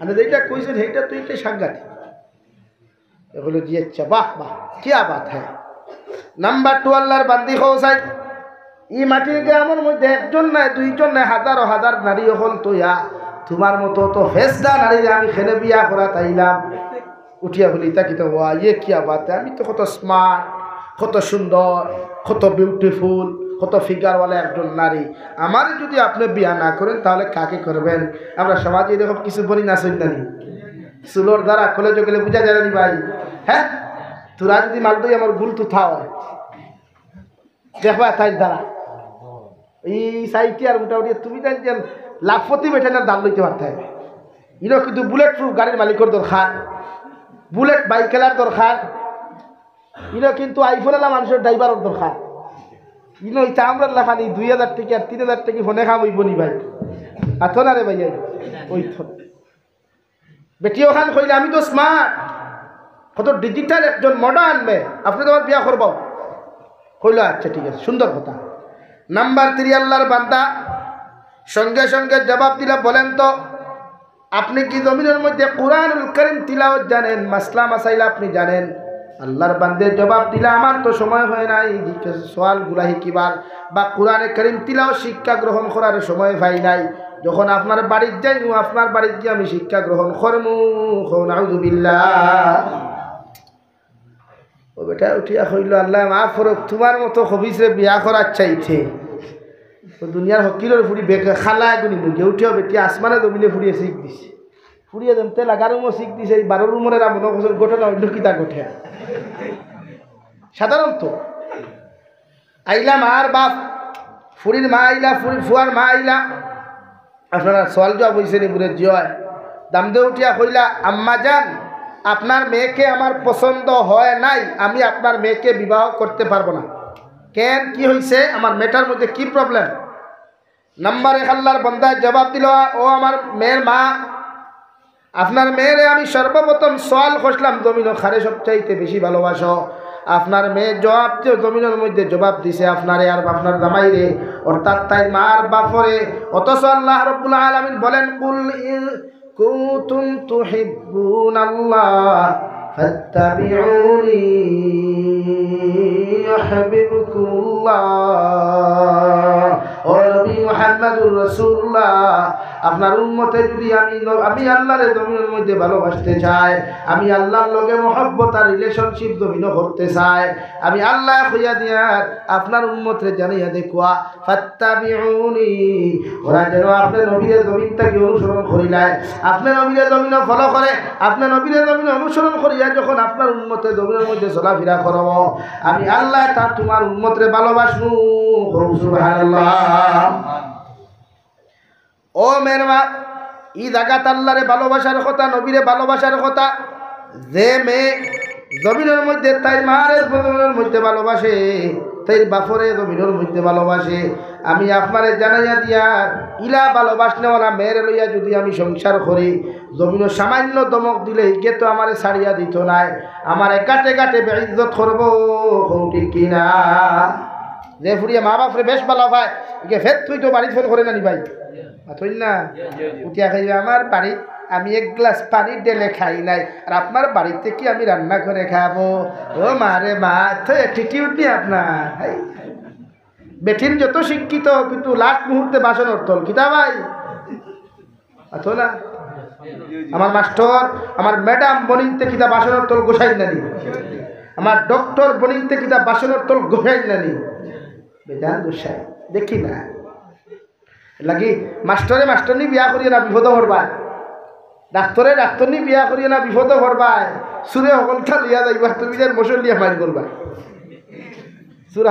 আপনি যেটা কইছেন সেইটা তো এটাই সাংঘাতিক। এগুলো দিয়েছে, বাহ বাহ, কিয়া বাত হ্যাঁ। নাম্বার 2, আল্লাহর বান্দি খোসাই ই মাটির গ্রামের মধ্যে একজন নাই, দুইজন নাই, হাজারো হাজার নারী হল তোয়া তোমার মতো তো ফেসদা নারী আমি খেলে বিয়া করা তাইলাম। উঠিয়া বলি তাকি তো ওয়া ইয়ে কিয়া বাত, আমি তো কত স্মার্ট, কত সুন্দর, কত বিউটিফুল, কত ফিগারওয়ালা একজন নারী, আমার যদি আপনি বিয়া না করেন তাহলে কাকে করবেন? আমরা সমাজে এরকম কিছু বলি না, শুনলানি চুলোর দ্বারা কলেজে গেলে বুঝা যায় না ভাই। হ্যাঁ, তোরা যদি মালদই আমার ভুল তো থাও দেখবা তাই দ্বারা এই সাইটি আর মোটামুটি তুমি জানছেন লাখপতি বেটানোর দাম লইতে পারতে হবে। ইনো কিন্তু বুলেট প্রুফ গাড়ির মালিকের দরকার, বুলেট বাইকেলার দরকার, ইনো কিন্তু আইফোনওয়ালা মানুষের ড্রাইভারের দরকার। ইনো এই চামড়ার লাখানি 2000 টাকা আর 3000 টাকা ফোনে খাম ওই বনি ভাই আত না রে ভাই, ওই বেটি ওখান কইলে আমি তো স্মার্ট, কত ডিজিটাল একজন মডার্ন মেয়ে, আপনি তো আমার বিয়া করব কইল। আচ্ছা ঠিক আছে, সুন্দর কথা। নাম্বার 3, আল্লাহর বান্দা সঙ্গে সঙ্গে জবাব দিলা, বলেন তো আপনি কি জমিনের মধ্যে কুরআনুল কারীম তিলাওয়াত জানেন, মাসলা মাসাইল আপনি জানেন? আল্লাহর বান্দে জবাব দিলা, আমার তো সময় হয় নাই সওয়াল গুলা শিকিবার বা কোরআনে কারীম তিলাওয়াত শিক্ষা গ্রহণ করার সময় পাই নাই। যখন আপনার বাড়িতে যাইমু, আপনার বাড়িতে গিয়ে আমি শিক্ষা গ্রহণ করমু। নাউযুবিল্লাহ। ও বেটা উঠিয়া কইল, আল্লাহ মাফ করুক, তোমার মতো হবিসরে বিয়া করার চাইছে দুনিয়ার হকিলের ফুড়ি বেকে খালা এগুলি মুখে উঠিয়া বেটি আসমানে জমিনে ফুড়িয়ে শিখ দিছে, ফুড়িয়ে যেন তেল 11 রুমও শিখ দিছে। এই 12 রুমের মনে করছেন ঘটনা অন্য কিতা ঘটে সাধারণত। আইলাম আর বাপ, ফুড়ির মা আইলা, ফুয়ার মা আইলা, আপনারা সওয়াল জবাব হয়েছে নি বুড়ে জয় দাম দিয়ে উঠিয়া কইলা, আম্মা জান আপনার মেয়েকে আমার পছন্দ হয় নাই, আমি আপনার মেয়েকে বিবাহ করতে পারবো না। কেন, কি হয়েছে, আমার মেয়েটার মধ্যে কি প্রবলেম? নাম্বার 1 আল্লাহর বান্দায় জবাব দিল, ও আমার মেয়ের মা, আপনার মেয়েরে আমি সর্বপ্রথম সওয়াল করলাম জমিন খারে সবচাইতে বেশি ভালোবাসো। আপনার মেয়ে জবাব দিয়ে জমিনের মধ্যে জবাব দিছে আপনারে আর আপনার জামাইরে, অর্থাৎ তাই মার বাপরে। অথচ আল্লাহ রাব্বুল আলামিন বলেন, কুল ইন কুনতুম তুহিব্বুনাল্লাহ ফাত্তাবিউনি ইউহিব্বুকুমুল্লাহ। ও নবী মুহাম্মদুর রাসূলুল্লাহ, আপনার উম্মতে যদি আমি আল্লাহরে জমিনের মধ্যে ভালোবাসতে চাই, আমি আল্লাহর লগে মহব্বত আর রিলেশনশিপ জমিন করতে চাই, আমি আল্লাহ কইয়া দিয়ার আপনার উম্মতরে জানাইয়া দেখুয়া ফাত্তাবিউনি, ওরা যেন আপনার নবীরে জমিনটাকে অনুসরণ করিলায়, আপনার নবীরে জমিন ফলো করে, আপনার নবীরে জমিন অনুসরণ করিয়া যখন আপনার উম্মতে জমিনের মধ্যে চলাফেরা করব, আমি আল্লাহ তা তোমার উম্মতরে ভালোবাসবো। সুবহানাল্লাহ। ও মেয়ের মা, ই জাগাত আল্লাহরে ভালোবাসার কথা, নবীরে ভালোবাসার কথা। যে মেয়ে জমিনের মধ্যে তাই মারে জমিনের মধ্যে ভালোবাসে, তাই বাপরে জমিনের মধ্যে ভালোবাসে, আমি আপনারে জানাইয়া দিয়া ইলা ভালোবাসনেওয়ালা মেয়েরে লইয়া যদি আমি সংসার করি, জমিন সামান্য দমক দিলে কে তো আমারে ছাড়িয়া দিত নাই, আমারে কাটে কাটে বেইজ্জত করবো, ঠিক কিনা? যে ফুরিয়ে মা বাপরে বেশ ভালো পায়, একে ফের তুই তো বাড়ি ফোন করে নানি ভাই তুই না উঠিয়া খাইবে আমার বাড়ি, আমি 1 গ্লাস পানি ঢেলে খাই নাই, আর আপনার বাড়িতে কি আমি রান্না করে খাবো? ও মা রে মা, তো অ্যাটিটিউড নেই আপনার। বেঠিন যত শিক্ষিত কিন্তু লাস্ট মুহূর্তে বাসনের তল কিতা ভাই আতো না। আমার মাস্টার, আমার ম্যাডাম বনিতে কিতা বাসনের তল গোসাই নানি, আমার ডক্টর বনিতে কিতা বাসনের তল গোসাই নানি, বেদান গোসাই দেখি না লাগি। মাস্টরে মাস্টরনি বিয়া করিয়ে না বিপদ হরবাই, ডাক্তরে ডাক্তরনি বিয়া করিয়ে না বিপদ হরবাই, সুরে সকলটা লিয়া যাইবা, তুমি যেন মশল লিয়া মাইন করবা। সুর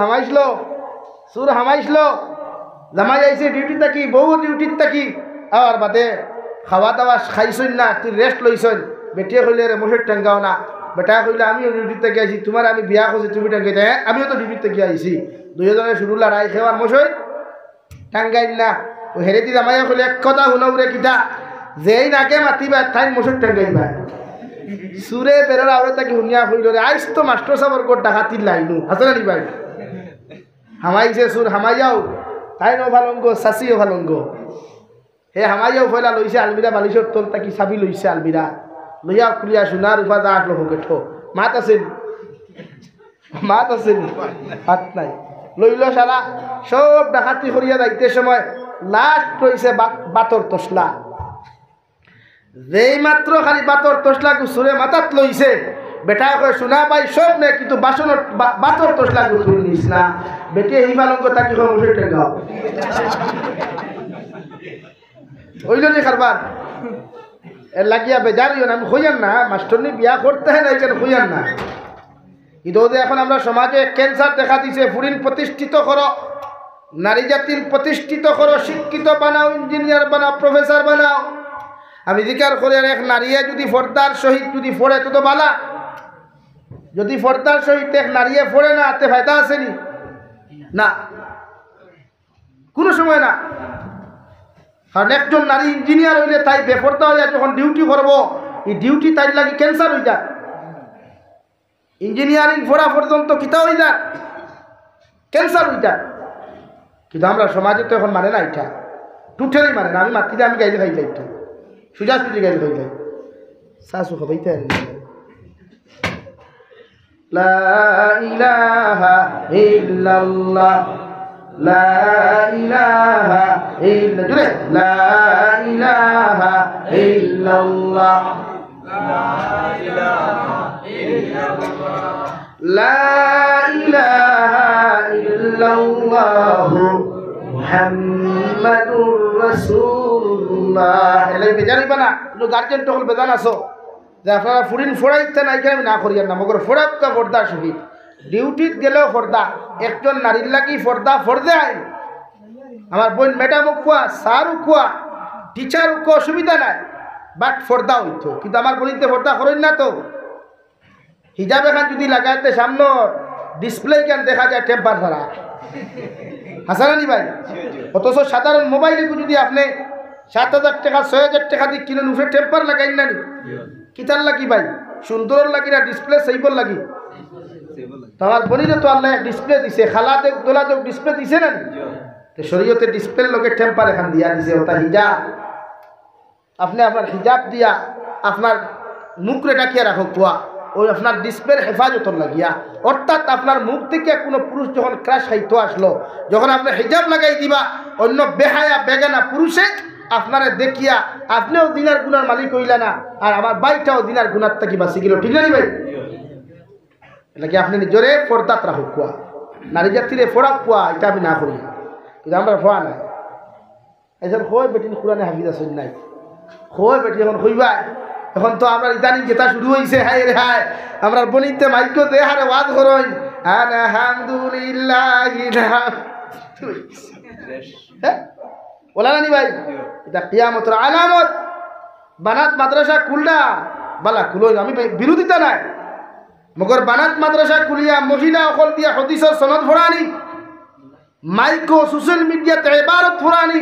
হামাইছিল জামাই আইছে ডিউটি থাকি, বউ ডিউটির থাকি, আর বাদে খাওয়া দাওয়া খাইছই না, তুই রেস্ট লইছই, বেটিয়ে কইলে রে মোষের টেঙ্গাও না বেটা কইলে আমিও ডিউটিতে গিয়েছি তোমার আমি বিয়া করছি তুমি টেঙ্গাইতে হ্যাঁ আমিও তো ডিউটিতে গিয়ে আইছি দুইজনের শুরু লড়াই খেওয়ার মোষই টাঙ্গাইল না ও হেরে দি জামাইয়া কইলে এক কথা শুনো রে কিতা যেই নাকে মাতিবা ঠাই মোষের টেঙ্গাইবা সুরে বেরোর আওরে তাকে শুনিয়া কইল রে আইস তো মাস্টার সাহেবের গোট ডাকাতির লাইনু হাসনা নি ভাই হামাইছে সুর হামাইয়াও তাই নো ভালঙ্গ সাসিও ভালঙ্গ হে হামাইয়াও ফয়লা লইছে আলমিরা বালিশর তল তাকি চাবি লইছে আলমিরা লইয়া খুলিয়া সোনার উপা দা আটলো গেঠো মাত আছেন হাত নাই লইল সারা সব ডাকাতি করিয়া যাইতে সময় লাস্ট রইছে বাতর তসলা যেই মাত্র খালি বাতর তসলা সুরে মাথাত লইছে বেটা কয় শোনা পাই সব নে কিন্তু বাসনের বাতর তসলা তুই নিস না বেটে এই পালঙ্গ তাকি মুসে টেঙ্গাও ওইল নি কারবার এর লাগিয়া বেজারিও না আমি হইয়ান না মাস্টরনি বিয়া করতে হয় না এখানে হইয়ান না কিন্তু এখন আমরা সমাজে ক্যান্সার দেখা দিছে ফুরিন প্রতিষ্ঠিত করো নারী জাতির প্রতিষ্ঠিত করো শিক্ষিত বানাও ইঞ্জিনিয়ার বানাও প্রফেসর বানাও আমি জিকার করে এক নারীয়ে যদি ফর্দার সহিত যদি ফোড়ে তো বালা যদি ফর্দার সহিত এক নারীয়ে ফোড়ে না তে ফায়দা আসেনি না কোনো সময় না কারণ একজন নারী ইঞ্জিনিয়ার হইলে তাই বেফর্দা হইয়া যখন ডিউটি করবো এই ডিউটি তাই লাগি ক্যান্সার হয়ে যায় ইঞ্জিনিয়ারিং পড়া পর্যন্ত কিতা হয়ে যায় ক্যান্সার হয়ে যায় কিন্তু আমরা সমাজে তো এখন মানে না এটা টুটেলি মানে না আমি মাতৃতে আমি গাইলে খাই যাই তো সুজা সুজি গাইলে খাই যাই শাশু হবেই তাই লা ইলাহা ইল্লাল্লাহ লা ইলাহা ইল্লা জুরে লা ইলাহা ইল্লাল্লাহ লা ইলাহা ইল্লাল্লাহ মুহাম্মাদুর রাসূলুল্লাহ এলাই বেজানি বানা নো গার্জিয়ান টকল বেজান আছো যে আপনারা ফুরিন ফোড়াইতে না এখানে না করিয়ান না মগর ফোড়াক্কা ফর্দা সহিত ডিউটিত গেলেও ফর্দা একজন নারীর লাগি ফর্দা ফর্দে আইন আমার বোন ম্যাডামও কুয়া স্যারও কুয়া টিচারও কুয়া অসুবিধা নাই বাট ফর্দা হইতো কিন্তু আমার বোনিতে ফর্দা করেন না তো হিজাব এখান যদি লাগাইতে সামনে ডিসপ্লে কেন দেখা যায় টেম্পার ছাড়া হাসানি ভাই অথচ সাধারণ মোবাইলে যদি আপনি 7,000 টাকা 6,000 টাকা দিয়ে কিনে উঠে টেম্পার লাগাই না কিতার লাগি ভাই সুন্দর লাগি না ডিসপ্লে সেইবল লাগি আমার বোনিরে তো আল্লাহ ডিসপ্লে দিছে খালা দেখ দোলা দেখ ডিসপ্লে দিছে না তো শরীয়তে ডিসপ্লে লোকের টেম্পার এখান দিয়া দিছে ওটা হিজাব আপনি আপনার হিজাব দিয়া আপনার মুখরে ডাকিয়ে রাখো কুয়া ওই আপনার ডিসপ্লের হেফাজতর লাগিয়া অর্থাৎ আপনার মুখ থেকে কোনো পুরুষ যখন ক্রাশ খাইতো আসলো যখন আপনি হিজাব লাগাই দিবা অন্য বেহায়া বেগানা পুরুষে আপনারা দেখিয়া আপনিও দিনার গুনার মালিক হইলা না আর আমার বাইটাও দিনার গুনার থেকে বাঁচি গেল ঠিক না ভাই এটা কি আপনি নিজরে পর্দাত রাখো কুয়া নারী জাতিরে ফোড়া কুয়া এটা আমি না করি কিন্তু আমরা ফোয়া নাই এসব হয় বেটি কোরআনে হাফিজ আসেন নাই হয় বেটি এখন হইবা এখন তো আমরা ইদানিং যেটা শুরু হয়েছে হায় রে হায় আমরা বনিতে মাইক দে হারে ওয়াজ করই আলহামদুলিল্লাহ বলা না নি ভাই এটা কিয়ামতের আলামত বানাত মাদ্রাসা খুলনা বালা খুলো আমি বিরোধিতা নাই মগর বানাত মাদ্রাসা খুলিয়া মহিলা অকল দিয়া হদিসের সনদ ফোড়ানি মাইকো সোশ্যাল মিডিয়াতে ইবারত ফোড়ানি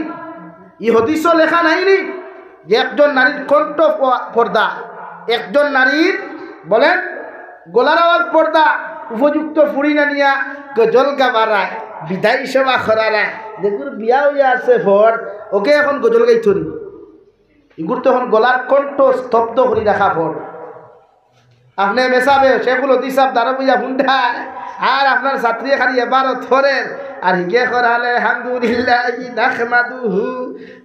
ই হদিসও লেখা নাইনি যে একজন নারীর কণ্ঠ পর্দা একজন নারীর বলেন গলার আওয়াজ পর্দা উপযুক্ত ফুড়ি না নিয়া গজল গাবারায় বিদায় সেবা করারায় যেগুলো বিয়া হইয়া আছে ফর ওকে এখন গজল গাইছনি এগুলো তো এখন গলার কণ্ঠ স্তব্ধ করে রাখা ফর আপনি মেশাবে সেগুলো দিসাব দাঁড়ো বুঝা ফুন্ডায় আর আপনার ছাত্রী খালি এবারও ধরেন আর হিগে করালে হামদুলিল্লাহি নাহমাদুহু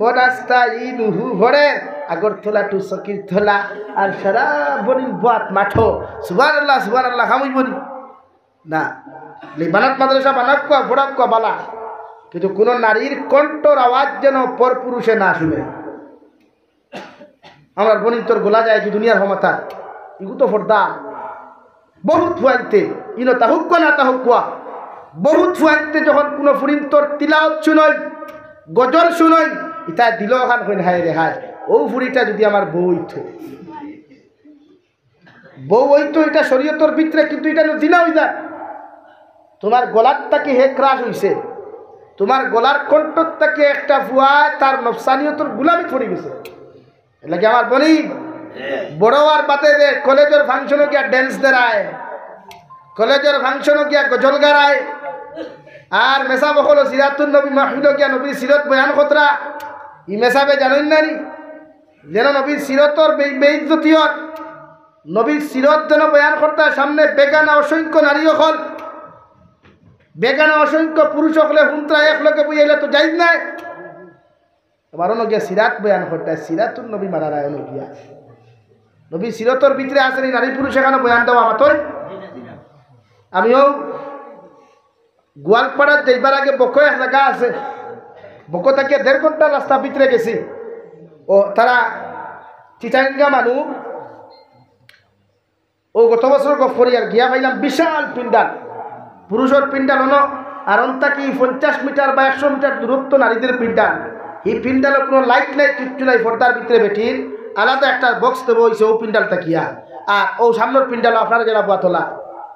ওয়া নাস্তাইনুহু ভরেন আগরতলা টু সকিরতলা আর সারা বনির বাত মাঠো সুবহানাল্লাহ খামুই বনি না বানাত মাদ্রাসা বানাক্কা ফোড়াক্কা বালা কিন্তু কোনো নারীর কণ্ঠর আওয়াজ যেন পরপুরুষে না শুনে আমার বনির তোর গোলা যায় কি দুনিয়ার ক্ষমতা ইগু তো ফর্দা বহুত ফুয়াইতে ইনো তাহুক না তাহুকুয়া বহুত ফুয়াইতে যখন কোনো ফুরিন তোর তিলাওত শুনই গজল শুনই ইতা দিল খান কইন হায় রে হায় ও ফুরিটা যদি আমার বউ ইথে বউ ওই তো এটা শরীয়তর ভিতরে, কিন্তু এটা জিনা হয়ে যায়। তোমার গলার থেকে হে ক্রাশ হইছে, তোমার গলার কণ্ঠর থেকে একটা ফুয়া তার নফসানিয়তর গুলামি পড়ে গেছে। এলাকি আমার বলি বড় আর বাতে যে কলেজের ফাংশনও গিয়া ড্যান্স দেয়, কলেজের ফাংশনও গিয়া গজল গায়, আর মেসাব হলো সিরাতুন নবী মাহফিল গিয়া নবীর সিরত বয়ান খতরা। ই মেসাবে জানেন না নি যেন নবীর সিরতর বেইজ্জতিয়র, নবীর সিরত যেন বয়ান করতে সামনে বেগানা অসংখ্য নারী হল, বেগানা অসংখ্য পুরুষ হলে হুন্ত্রা এক লোকে বুঝাইলে তো যাই নাই। এবার গিয়া সিরাত বয়ান করতে, সিরাতুন নবী মারা রায় গিয়া নবী সিরতর ভিতরে আসেনি নারী পুরুষ এখানে বয়ান দেওয়া মাতই। আমিও গোয়ালপাড়ার যাইবার আগে বকো এক জায়গা আছে, বকো থেকে 1.5 ঘন্টা রাস্তা ভিতরে গেছি। ও তারা চিটাঙ্গা মানুষ, ও গত বছর গফরিয়ার গিয়া পাইলাম বিশাল পিন্ডাল, পুরুষের পিন্ডাল হলো আর অন্তাকি 50 মিটার বা 100 মিটার দূরত্ব নারীদের পিন্ডাল। এই পিন্ডালে কোনো লাইট নাই, কিচ্ছু নাই, পর্দার ভিতরে বেঠির আলাদা একটা বক্স দেবো হয়েছে ও পিন্ডালটা কিয়া। আর ও সামনের পিন্ডাল আপনারা যারা বাতলা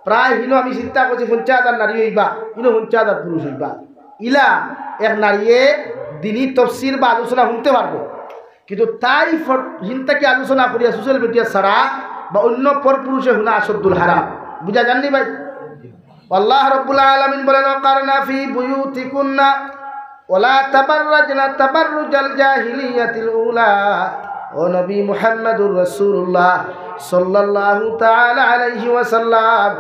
প্রায় হিনো আমি চিন্তা করছি 50,000 নারী হইবা, ইনো 50,000 পুরুষ হইবা। ইলা এক নারীয়ে দিনই তফসির বা আলোচনা শুনতে পারবো, কিন্তু তাই হিনতাকে আলোচনা করিয়া সোশ্যাল মিডিয়া ছাড়া বা অন্য পর পুরুষে শুনা আসাদুল হারাম। বুঝা জাননি ভাই? আল্লাহ রাব্বুল আলামিন বলেন ওয়াকারনা ফি বুয়ুতিকুন্না ওয়ালা তাবাররাজনা তাবাররুজাল জাহিলিয়াতিল উলা। ও নবী মুহাম্মদুর রাসূলুল্লাহ সাল্লাল্লাহু তাআলা আলাইহি ওয়াসাল্লাম,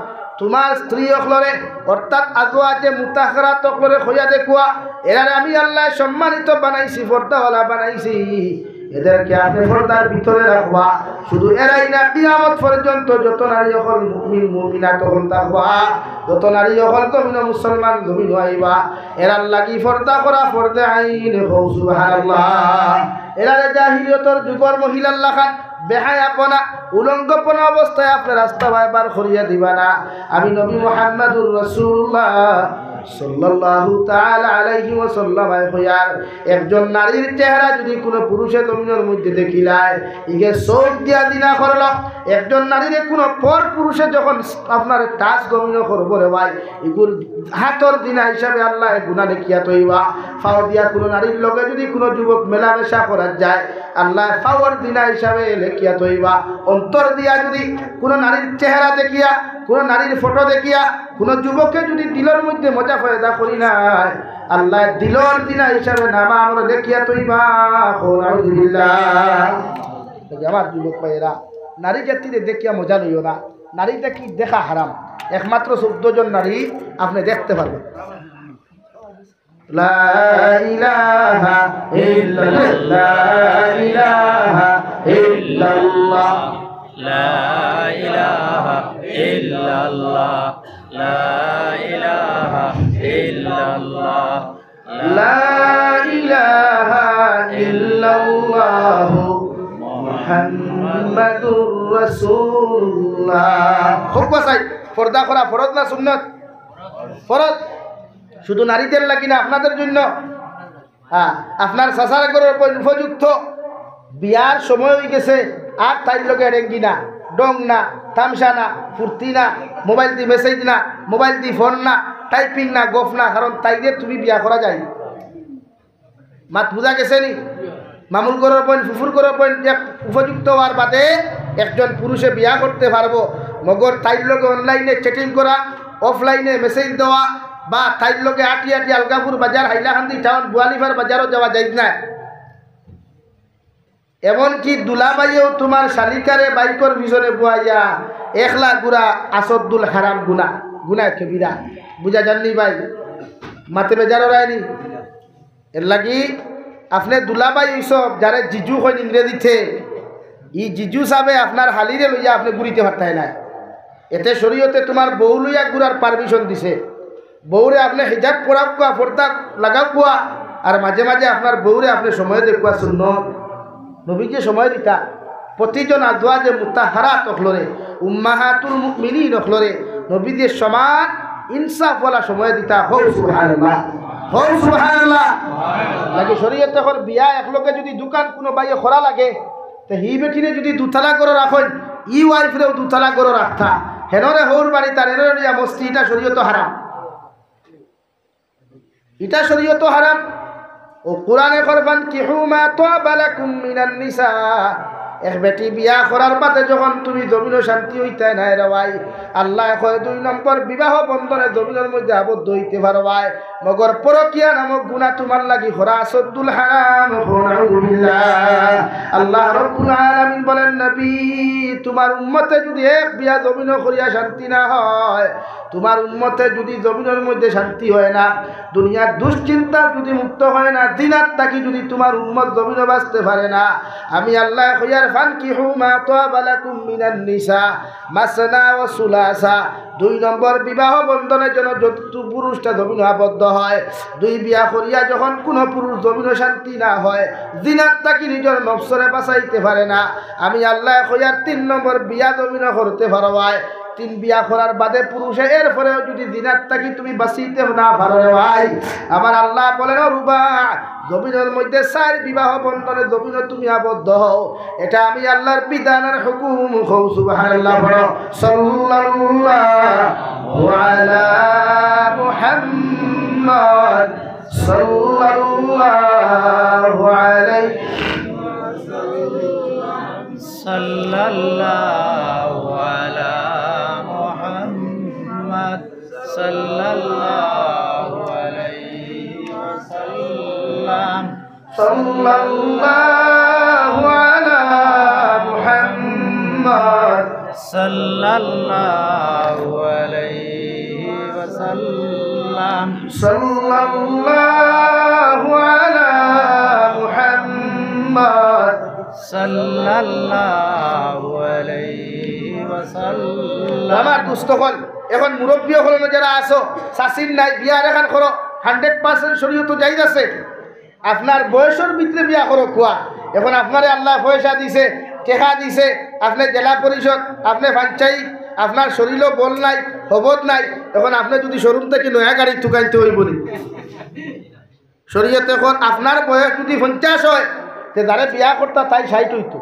তোমার স্ত্রী অখলরে অর্থাৎ আজওয়াজে মুতাহহারাত অখলরে খোঁজা দেখুয়া, এরা আমি আল্লাহ সম্মানিত বানাইছি, পর্দাওয়ালা বানাইছি, এদেরকে আপনি পর্দার ভিতরে রাখবা। শুধু এরাই না, কিয়ামত পর্যন্ত যত নারী অকল মুমিন মুমিনা তখন থাকবা, যত নারী অকল জমিন মুসলমান জমিন আইবা, এরার লাগি পর্দা করা পর্দা আইন হও সুবহানাল্লাহ। এরা জাহিলিয়তের যুগর মহিলার লাখান বেহায়াপনা উলঙ্গপনা অবস্থায় আপনার রাস্তা বার করিয়া দিবা না। আমি নবী মুহাম্মদুর রাসূলুল্লাহ সাল্লাল্লাহু তাআলা আলাইহি ওয়াসাল্লাম কইয়ার, একজন নারীর চেহারা যদি কোনো পুরুষের জমিনের মধ্যে দেখিলায় ইগে চোখ দিয়া দিনা করল, একজন নারীরে কোনো পর পুরুষে যখন আপনার টাচ জমিন করব রে ভাই, এগুর হাতর দিনা হিসাবে আল্লাহ গুনাহ দেখিয়া তৈবা। ফাও দিয়া কোনো নারীর লগে যদি কোনো যুবক মেলামেশা করা যায়, আল্লাহ ফাওয়ার দিনা হিসাবে লেখিয়া তৈবা। অন্তর দিয়া যদি কোনো নারীর চেহারা দেখিয়া, কোনো নারীর ফটো দেখিয়া কোনো যুবককে যদি দিলের মধ্যে মজা ফয়দা করি নাই, আল্লাহ দিলর দিনা হিসাবে নামা আমরা লেখিয়া তৈবা। আমার যুবক ভাইয়েরা, নারী জাতিরে দেখিয়া মজা লইও না, নারীটা কি দেখা হারাম। একমাত্র 14 জন নারী আপনি দেখতে পারবেন। লা ইলাহা ইল্লাল্লাহ, লা ইলাহা ইল্লাল্লাহ, লা ইলাহা ইল্লাল্লাহ, লা ইলাহা ইল্লাল্লাহ, লা ইলাহা ইল্লাল্লাহ মুহাম্মাদুর রাসূলুল্লাহ। খুব বাসাই পর্দা করা ফরজ না সুন্নাত? ফরজ। শুধু নারীদের লাগি না, আপনাদের জন্য। হ্যাঁ, আপনার চাচার ঘরের উপযুক্ত বিয়ার সময় হয়ে গেছে, আর তাই লোকে রেঙ্গি না, ডং না, তামসা না, ফুর্তি না, মোবাইল দিয়ে মেসেজ না, মোবাইল দিয়ে ফোন না, টাইপিং না, গফ না, কারণ তাই দিয়ে তুমি বিয়া করা যায়। মাত বুঝা গেছে নি? মামুল করার পয়েন্ট, ফুফুর করার পয়েন্ট উপযুক্ত হওয়ার বাদে একজন পুরুষে বিয়া করতে পারবো, মগর তাইর লোকে অনলাইনে চ্যাটিং করা, অফলাইনে মেসেজ দেওয়া, বা তাইর লোকে আটি আটি আলগাপুর বাজার, হাইলাকান্দি টাউন, বুয়ালিফার বাজারও যাওয়া যায় না। এমনকি দুলাবাইও তোমার শালিকারে বাইকর পিছনে বুয়াইয়া 1 লাখ গুড়া আসাদুল হারাম গুনা, গুনায় কবিরা। বুঝা জাননি ভাই? মাতে বেজারও রায়নি। এর লাগি আপনি দুলাবাই এইসব যারা জিজু হয় ইংরেজিতে, ই জিজু সাবে আপনার হালিরে লইয়া আপনি ঘুরিতে পারতাই না। এতে শরীয়তে তোমার বউ লইয়া ঘুরার পারমিশন দিছে। বউরে আপনি হিজাব পরাও কোয়া, পর্দা লাগাও কোয়া, আর মাঝে মাঝে আপনার বউরে আপনি সময় দেখুয়া সুন্নত। নবীকে সময় দিতা প্রতিজন আজওয়াজে মুতাহহারাত অখলরে, উম্মাহাতুল মুমিনিন অখলরে নবীদের সমান ইনসাফওয়ালা সময় দিতা। হো সুবহানাল্লাহ, হো সুবহানাল্লাহ। লাগে শরীয়তে এখন বিয়া একলগে যদি দোকান কোনো বাইয়ে খরা লাগে, তো হি বেটিনে যদি দুতলা করে রাখেন, ই ওয়াইফরেও দুতলা গরো রাখতা হেনরে হৌর বাড়ি তার হেনরে নিয়া মস্তি, এটা শরীয়ত হারাম, এটা শরীয়ত হারাম। ও কোরআনে করবান কিহু মা তাবা লাকুম মিনান নিসা, এক বেটি বিয়া করার বাদে যখন তুমি জমিনও শান্তি হইতে নাই রে ভাই, আল্লাহ কয় 2 নম্বর বিবাহ বন্ধনে জমিনের মধ্যে আবদ্ধ হইতে পারো ভাই, মগর পরকিয়া নামক গুনাহ তোমার লাগি করা আসদুল হারাম। নাউযুবিল্লাহ। আল্লাহ রাব্বুল আলামিন বলেন নবী তোমার উম্মতে যদি এক বিয়া জমিন করিয়া শান্তি না হয়, তোমার উম্মতে যদি জমিনের মধ্যে শান্তি হয় না, দুনিয়ার দুশ্চিন্তা যদি মুক্ত হয় না, দিনাত থাকি যদি তোমার উম্মত জমিনে বাঁচতে পারে না, আমি আল্লাহ কইয়ার ফানকিহু মা তাবা লাকুম মিনান নিসা মাসনা ওয়া সুলাসা, 2 নম্বর বিবাহ বন্ধনের জন্য যত পুরুষটা জমিনে আবদ্ধ হয়, 2 বিয়া করিয়া যখন কোনো পুরুষ জমিনে শান্তি না হয়, দিনাত থাকি নিজের নফসরে বাঁচাইতে পারে না, আমি আল্লাহ কইয়ার 3 নম্বর বিয়া জমিনে করতে পারো ভাই। 3 বিয়া করার বাদে পুরুষে এরপরেও যদি দিনাত থাকি তুমি বাঁচিতে না পারো রে ভাই, আমার আল্লাহ বলেন রুবা জমিনের মধ্যে 4 বিবাহ বন্ধনে জমিনে তুমি আবদ্ধ হও, এটা আমি আল্লাহর বিধানের হুকুম। হও সুবহানাল্লাহ, বলো সাল্লাল্লাহু আলা মুহাম্মদ সাল্লাল্লাহু আলাইহি সাল্লাল্লাহু আলা মুহাম্মদ সাল্লাল্লাহু আলাইহি ওয়াসাল্লাম সাল্লাল্লাহু আলা মুহাম্মদ সাল্লাল্লাহু আলাইহি ওয়াসাল্লাম সাল্লাল্লাহু আলা মুহাম্মদ সাল্লাল্লাহু আলাইহি ওয়াসাল্লাম। আমার দুস্থকল এখন মুরব্বী হল যারা আসো শাসিন নাই বিয়া এখন করো 100% শরীয়ত জায়েজ আছে, আপনার বয়সের ভিতরে বিয়া করো কুয়া। এখন আপনারে আল্লাহ পয়সা দিছে, টেকা দিছে, আপনি জেলা পরিষদ, আপনি পঞ্চায়েত, আপনার শরীরও বল নাই, হবত নাই, এখন আপনি যদি শোরুম থেকে নয়া গাড়ি ঠুকাইতে হইব নি শরীয়তে। এখন আপনার বয়স যদি 50 হয়, তে যারে বিয়া করতা তাই 60 হইত,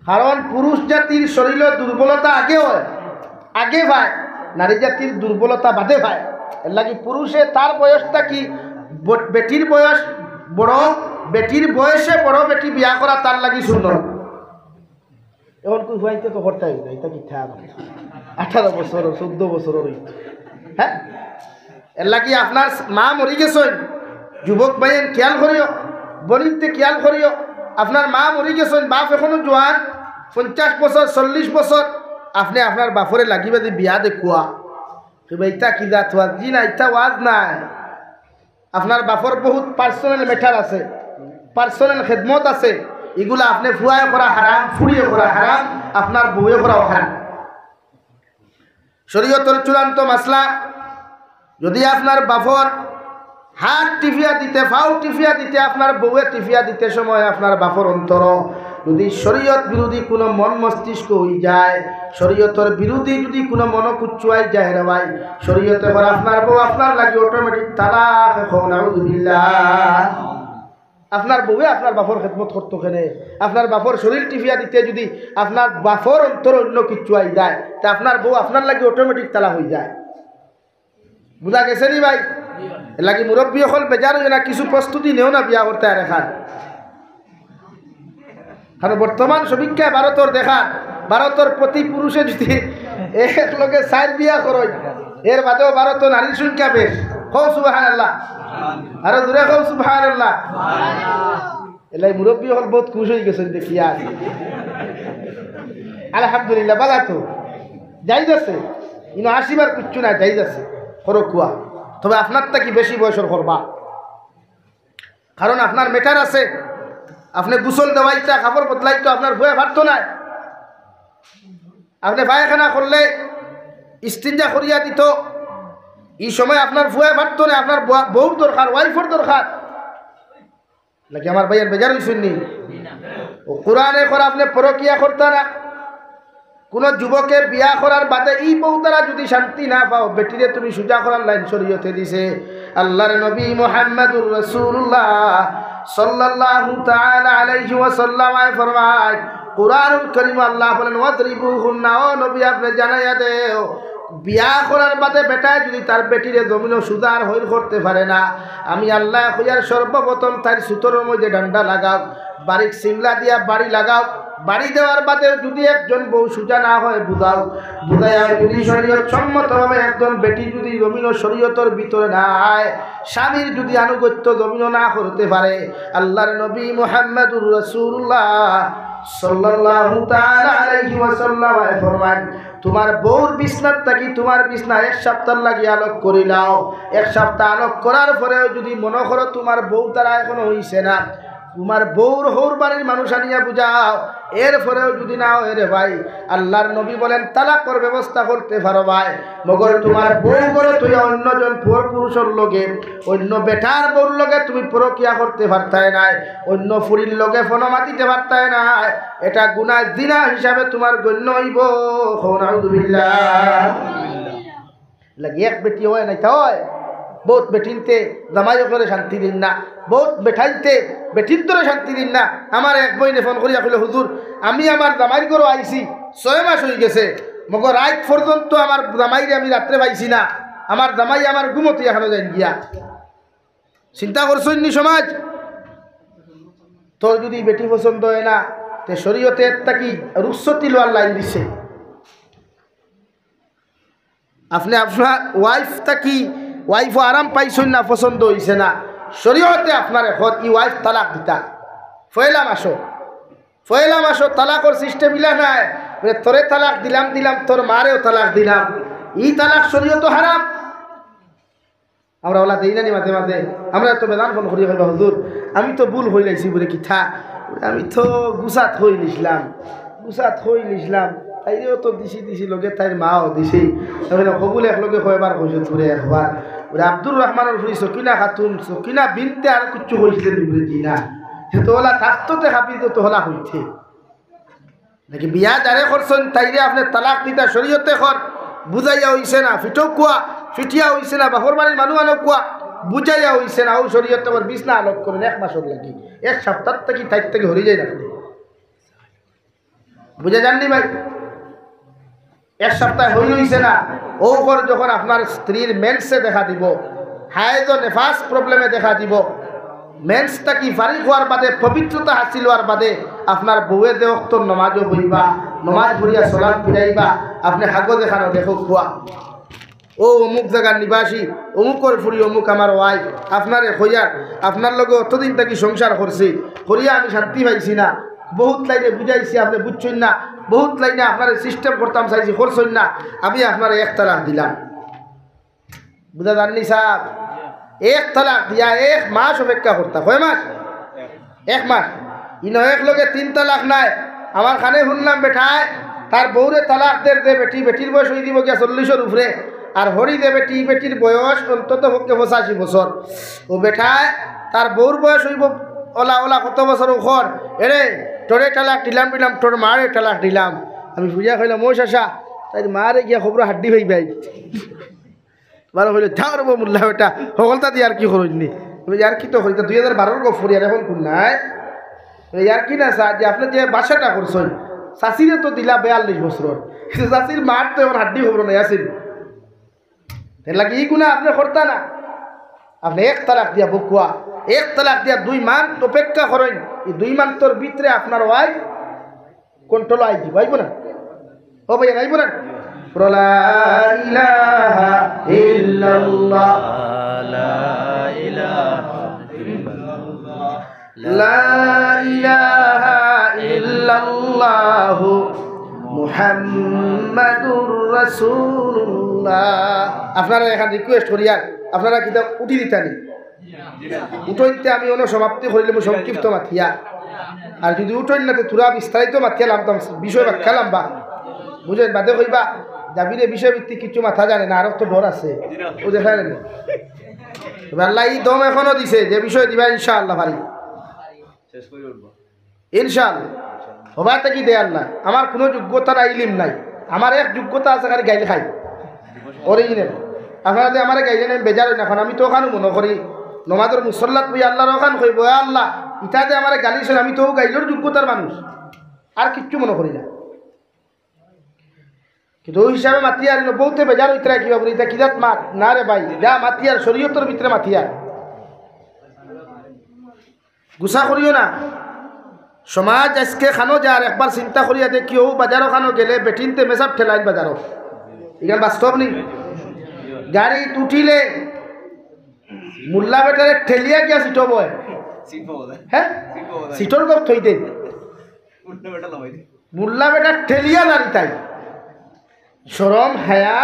কারণ পুরুষ জাতির শরীরের দুর্বলতা আগে হয়, আগে ভাই, নারী জাতির দুর্বলতা বাদে ভাই। এর লাগি পুরুষে তার বয়সটা কি বেটির বয়স বড়, বেটির বয়সে বড় বেটি বিয়া করা তার লাগি সুন্দর। এখন কই হইতে তো হরতাই না, এটা কি থাক 18 বছর 14 বছর হইত। হ্যাঁ, এর লাগি আপনার মা মরি গেছেন, যুবক ভাইয়ের খেয়াল করিও, বনিতে খেয়াল করিও, আপনার মা মরি গেছেন, বাপ এখনো জোয়ান 50 বছর 40 বছর, আপনি আপনার বাপরে লাগিবে যে বিয়া দেখুয়া ইটা কি দাঁত ওয়াজ, জি না ইটা ওয়াজ নাই। আপনার বাপর বহুত পার্সোনাল ম্যাটার আছে, পার্সোনাল খেদমত আছে, এগুলা আপনি ফুয়ায় করা হারাম, ফুড়িয়ে করা হারাম, আপনার বউয়ে করাও হারাম। শরীয়তের চূড়ান্ত মাসলা, যদি আপনার বাপর হাত টিফিয়া দিতে, ফাউ টিফিয়া দিতে, আপনার বউয়ে টিফিয়া দিতে সময় আপনার বাপর অন্তর যদি শরীয়ত বিরোধী কোনো মন মস্তিষ্ক হয়ে যায়, শরীয়তের বিরোধী যদি কোনো মনকুচ্ছুয়াই যায় রে ভাই, শরীয়তে করে আপনার বউ আপনার লাগে অটোমেটিক তালাক। নাউযুবিল্লাহ। আপনার বউয়ে আপনার বাপর খেদমত করতো কেনে, আপনার বাপর শরীর টিফিয়া দিতে যদি আপনার বাপর অন্তর অন্য কিছু আই যায়, তা আপনার বউ আপনার লাগে অটোমেটিক তালাক হয়ে যায়। বুঝা গেছে নি ভাই? লাগি মুরব্বী হল বেজার হয়ে না, কিছু প্রস্তুতি নেও না বিয়া করতে আর এখান। কারণ বর্তমান সমীক্ষায় ভারতের দেখা, ভারতের প্রতি পুরুষে যদি এক লোকে 4 বিয়া করয়, এর বাদেও ভারত নারীর সংখ্যা বেশ। হৌ সুবহানাল্লাহ, আরো দূরে হৌ সুবহানাল্লাহ। এলাই মুরব্বী হল বহুত খুশ হয়ে গেছেন দেখিয়া, আলহামদুলিল্লাহ। বালা তো জায়েজ আছে, ইনো আসিবার কিচ্ছু না, জায়েজ আছে করো কুয়া। তবে আপনার কি বেশি বয়সের করবা, কারণ আপনার মেটার আছে। আপনি গোসল দেওয়াইতা, কাপড় বদলাই তো আপনার ভয়ে পারতো না। আপনি পায়খানা করলে ইস্তিনজা করিয়া দিত, এই সময় আপনার ভয়ে পারতো না। আপনার বউ দরকার, ওয়াইফের দরকার নাকি আমার ভাইয়ের বেজার হইসুননি। ও কোরআনে করে আপনি পরকিয়া করতা না। কোনো যুবকে বিয়া করার বাদে এই বউ দ্বারা যদি শান্তি না পাও, বেটিরে তুমি সুজা করার লাইন শরীয়তে দিছে। আল্লাহর নবী মুহাম্মদুর রাসূলুল্লাহ সাল্লাল্লাহু তাআলা আলাইহি ওয়াসাল্লাম ফরমায়, কুরআনুল কারীম আল্লাহ বলেন ওয়াজরিবুহুন্না, ও নবী আপনি জানাইয়া দেও বিয়া করার বাদে বেটায় যদি তার বেটিরে জমিনও সুদার হইল করতে পারে না, আমি আল্লাহ কইয়ার সর্বপ্রথম তার সুতোর মধ্যে ডান্ডা লাগাও, বাড়ির সিংলা দিয়া বাড়ি লাগাও, বাড়ি দেওয়ার বাদে যদি একজন বউ সুজা না হয় বুঝাও, বুঝাইয়া যদি শরীয়ত সম্মতভাবে একজন বেটি যদি জমিনও শরীয়তের ভিতরে না আয়, স্বামীর যদি আনুগত্য জমিনও না করতে পারে, আল্লাহর নবী মুহাম্মদুর রাসূলুল্লাহ সাল্লাল্লাহু তাআলা আলাইহি ওয়াসাল্লাম ফরমান তোমার বউর বিছনাত থাকি তোমার বিছনা এক সপ্তাহ লাগি আলোক করিলাও, এক সপ্তাহ আলোক করার পরেও যদি মনে করো তোমার বউ তারা এখনো হইছে না, তোমার বউর হৌর বাড়ির মানুষ আনিয়া বুঝাও, এরপরেও যদি না হয় রে ভাই, আল্লাহর নবী বলেন তালাকর ব্যবস্থা করতে পারো ভাই, মগর তোমার বউ করে তুই অন্যজন পুরুষের লগে অন্য বেটার বউর লগে তুমি পরকিয়া করতে পারতাই নাই, অন্য ফুরির লগে ফোনো মাতিতে পারতাই নাই, এটা গুনাহ জিনা হিসাবে তোমার গণ্য হইব। নাউযুবিল্লাহ। লাগি এক বেটি হয় নাই হয় বহুত বেটিনতে জামাই করে শান্তি দিন না, বহুত বেঠাইতে বেটির ধরে শান্তি দিন না। আমার এক বইনে ফোন করিয়া কইল হুজুর আমি আমার জামাইর ঘরে আইছি 6 মাস হয়ে গেছে, মগর রাত পর্যন্ত আমার জামাইরে আমি রাত্রে পাইছি না, আমার জামাই আমার ঘুমতি এখনো যাই গিয়া। চিন্তা করছই নি সমাজ? তোর যদি বেটি পছন্দ হয় না তে শরীয়তে একটা কি রুখসতি লওয়ার লাইন দিছে, আপনি আপনার ওয়াইফটা কি ওয়াইফও আরাম পাইছেন না পছন্দ হইছে না, শরীয়তে আপনার এখন ই ওয়াইফ তালাক দিতা ফয়লা মাসো তালাকর সিস্টেম ইলা নাই, তোরে তালাক দিলাম তোর মারেও তালাক দিলাম, ই তালাক শরীয়ত হারাম। আমরা ওলা দেই না নি মাঝে মাঝে, আমরা তো বেদান ফোন করি কইবা হুজুর আমি তো ভুল হই লাইছি বলে কিথা, আমি তো গুছাত হই লিসলাম তাইও তো দিছি লগে তাইর মাও দিছি, তাহলে কবুল একলগে কয়বার কইছো তোরে একবার, ওরে আব্দুর রহমানের ফুরি সকিনা খাতুন সকিনা বিনতে আর কিচ্ছু কইছিলেন বুঝি না, তো ওলা থাকতে খাবি তো হলা হইছে নাকি বিয়া যারে করছেন তাইরে আপনি তালাক দিতা শরীয়তে কর, বুঝাইয়া হইছে না ফিটক কুয়া ফিটিয়া হইছে না বাপর বাড়ির মানুষ আলোক কুয়া বুঝাইয়া হইছে না, ও শরীয়তে আমার বিছনা আলোক করেন 1 মাসের লাগি, 1 সপ্তাহ থেকে তাই থেকে হরি যায় না, বুঝে জাননি ভাই? 1 সপ্তাহ হইছে না, ও ঘর যখন আপনার স্ত্রীর মেন্সে দেখা দিব, হায়েজ নেফাস প্রবলেমে দেখা দিব, মেন্সটা কি ফারিক হওয়ার বাদে পবিত্রতা হাসিল হওয়ার বাদে আপনার বউয়ে দেওয়ার নমাজও বইবা, নমাজ পড়িয়া সলাৎ ফিরাইবা, আপনি হাগো দেখানো দেখো খোয়া ও অমুক জায়গার নিবাসী অমুকর ফুরি অমুক আমার ওয়াইফ, আপনারে হইয়ার আপনার লগে অতদিন থাকি সংসার করছি করিয়া আমি শান্তি পাইছি না, বহুত লাইনে বুঝাইছি আপনি বুঝছেন না, বহুত লাইনে আপনার সিস্টেম করতাম চাইছি করছেন না, আমি আপনার 1 তালাক দিলাম, বুঝা জাননি সাহেব? 1 তালাক দিয়া 1 মাস অপেক্ষা করতাম, কয় মাস? 1 মাস। ইনো এক লগে 3 তালাক নাই, আমার খানে শুনলাম বেঠায় তার বউরে তালাক দে বেটির বয়স হয়ে দিব গিয়া 40-এর উপরে, আর হরি দে বেটির বয়স অন্তত পক্ষে 85 বছর, ও বেঠায় তার বউর বয়স হইব ওলা কত বছর ওখর, এরে তোরে তালাক দিলাম তোর মারে তালাক দিলাম, আমি বুঝা কইলাম ও শাসা তাই মারে গিয়া খবর হাড্ডি ভাই ভাই তোমার হইলে ঠার মোল্লা ওটা সকলতা দিয়ে আর কি করইনি, আর কি তো হইতা 2012 গো ফুরিয়ার এখন কোন নাই আর কি না স্যার যে আপনি যে বাসাটা করছেন শাশিরে তো দিলা 42 বছর, কিন্তু শাশির মার তো এখন হাড্ডি খবর নাই আসিল, এর লাগে ই গুণা আপনি করতা না, আপনি 1 তালাক দিয়া বকুয়া 1 তালাক দিয়া 2 মান অপেক্ষা করেন, এই 2 মান তোর ভিতরে আপনার ওয়াইফ কন্ট্রোল আইবি পাইব না, ও ভাই আইব না? লা ইলাহা ইল্লাল্লাহ লা ইলাহা ইল্লাল্লাহ লা ইলাহা ইল্লাল্লাহ মুহাম্মাদুর রাসূলুল্লাহ। আপনারা এখন রিকোয়েস্ট করি আর আপনারা কিতাব উঠি দিতানি উঠইতে আমি অন্য সমাপ্তি করিলে মই সংক্ষিপ্ত মাথিয়া, আর যদি উঠইন না তুরা বিস্তারিত মাথিয়া লামতাম বিষয় ব্যাখ্যা লাম্বা বুঝেন, বাদে কইবা যাবিরে বিষয়ভিত্তিক কিছু মাথা জানে না, আরো তো ডর আছে ও দেখা নেন, আল্লাহ এই দম এখনো দিছে যে বিষয় দিবা ইনশাআল্লাহ ভাই ইনশাআল্লাহ হবা কি দেয় আল্লাহ, আমার কোনো যোগ্যতা নাই ইলিম নাই, আমার এক যোগ্যতা আছে খালি গাইলে খাই অরিজিনাল, আপনারা যে আমার গাইলে নেন বেজার হই না, এখন আমি তো ওখানে মনে করি নমাজের মুসল্লাত বই আল্লাহর ওখান কইব আল্লাহ ইটা যে আমার গালি শুনে আমি তো গাইলের যোগ্যতার মানুষ, আর কিচ্ছু মনে করি না। কিন্তু ওই হিসাবে মাতিয়ার বহুতে বেজার হইতে কিবা বলি এটা কিরাত মাত না রে ভাই, যা মাতিয়ার শরীয়তের ভিতরে মাতিয়ার গুছা করিও না। সমাজ আজকে খানো যার একবার চিন্তা করিয়া দেখিও বাজারও খানো গেলে বেটিনতে মেসাব ঠেলাইন বাজারও, এখানে বাস্তব নেই। গাড়ি উঠিলে মোল্লা বেটারে ঠেলিয়া গিয়া সিটো বয়, হ্যাঁ সিটোর গপ থই দে, মোল্লা বেটা ঠেলিয়া দাঁড়ি তাই শরম হায়া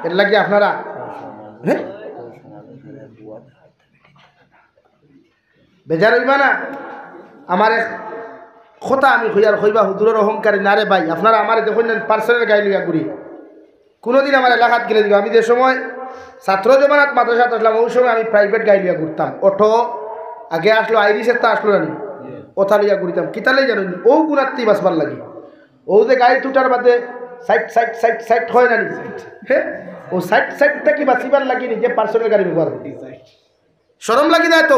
এর লাগে আপনারা হ্যাঁ বেজার হইবা না। আমার এক কথা আমি হইয়ার হইবা হুদুরের অহংকারী না রে ভাই, আপনারা আমার দেখুন পার্সেলের গাড়ি লইয়া ঘুরি, কোনোদিন আমার এলাকাত গেলে দিব। আমি যে সময় ছাত্র জমানাত মাদ্রাসাত আসলাম ওই সময় আমি প্রাইভেট গাড়ি লইয়া ঘুরতাম, অটো আগে আসলো আইরিসের তা আসলো না ওথা লইয়া ঘুরিতাম কিতালেই জানো ও গুণাত্তি বাসবার লাগে। ও যে গাড়ি টুটার বাদে সাইড সাইড সাইড সাইড হয় না হ্যাঁ, ও সাইড সাইডটা কি বাঁচিবার লাগি নিজে পার্সোনাল গাড়ি ব্যবহার সরম লাগি দেয় তো।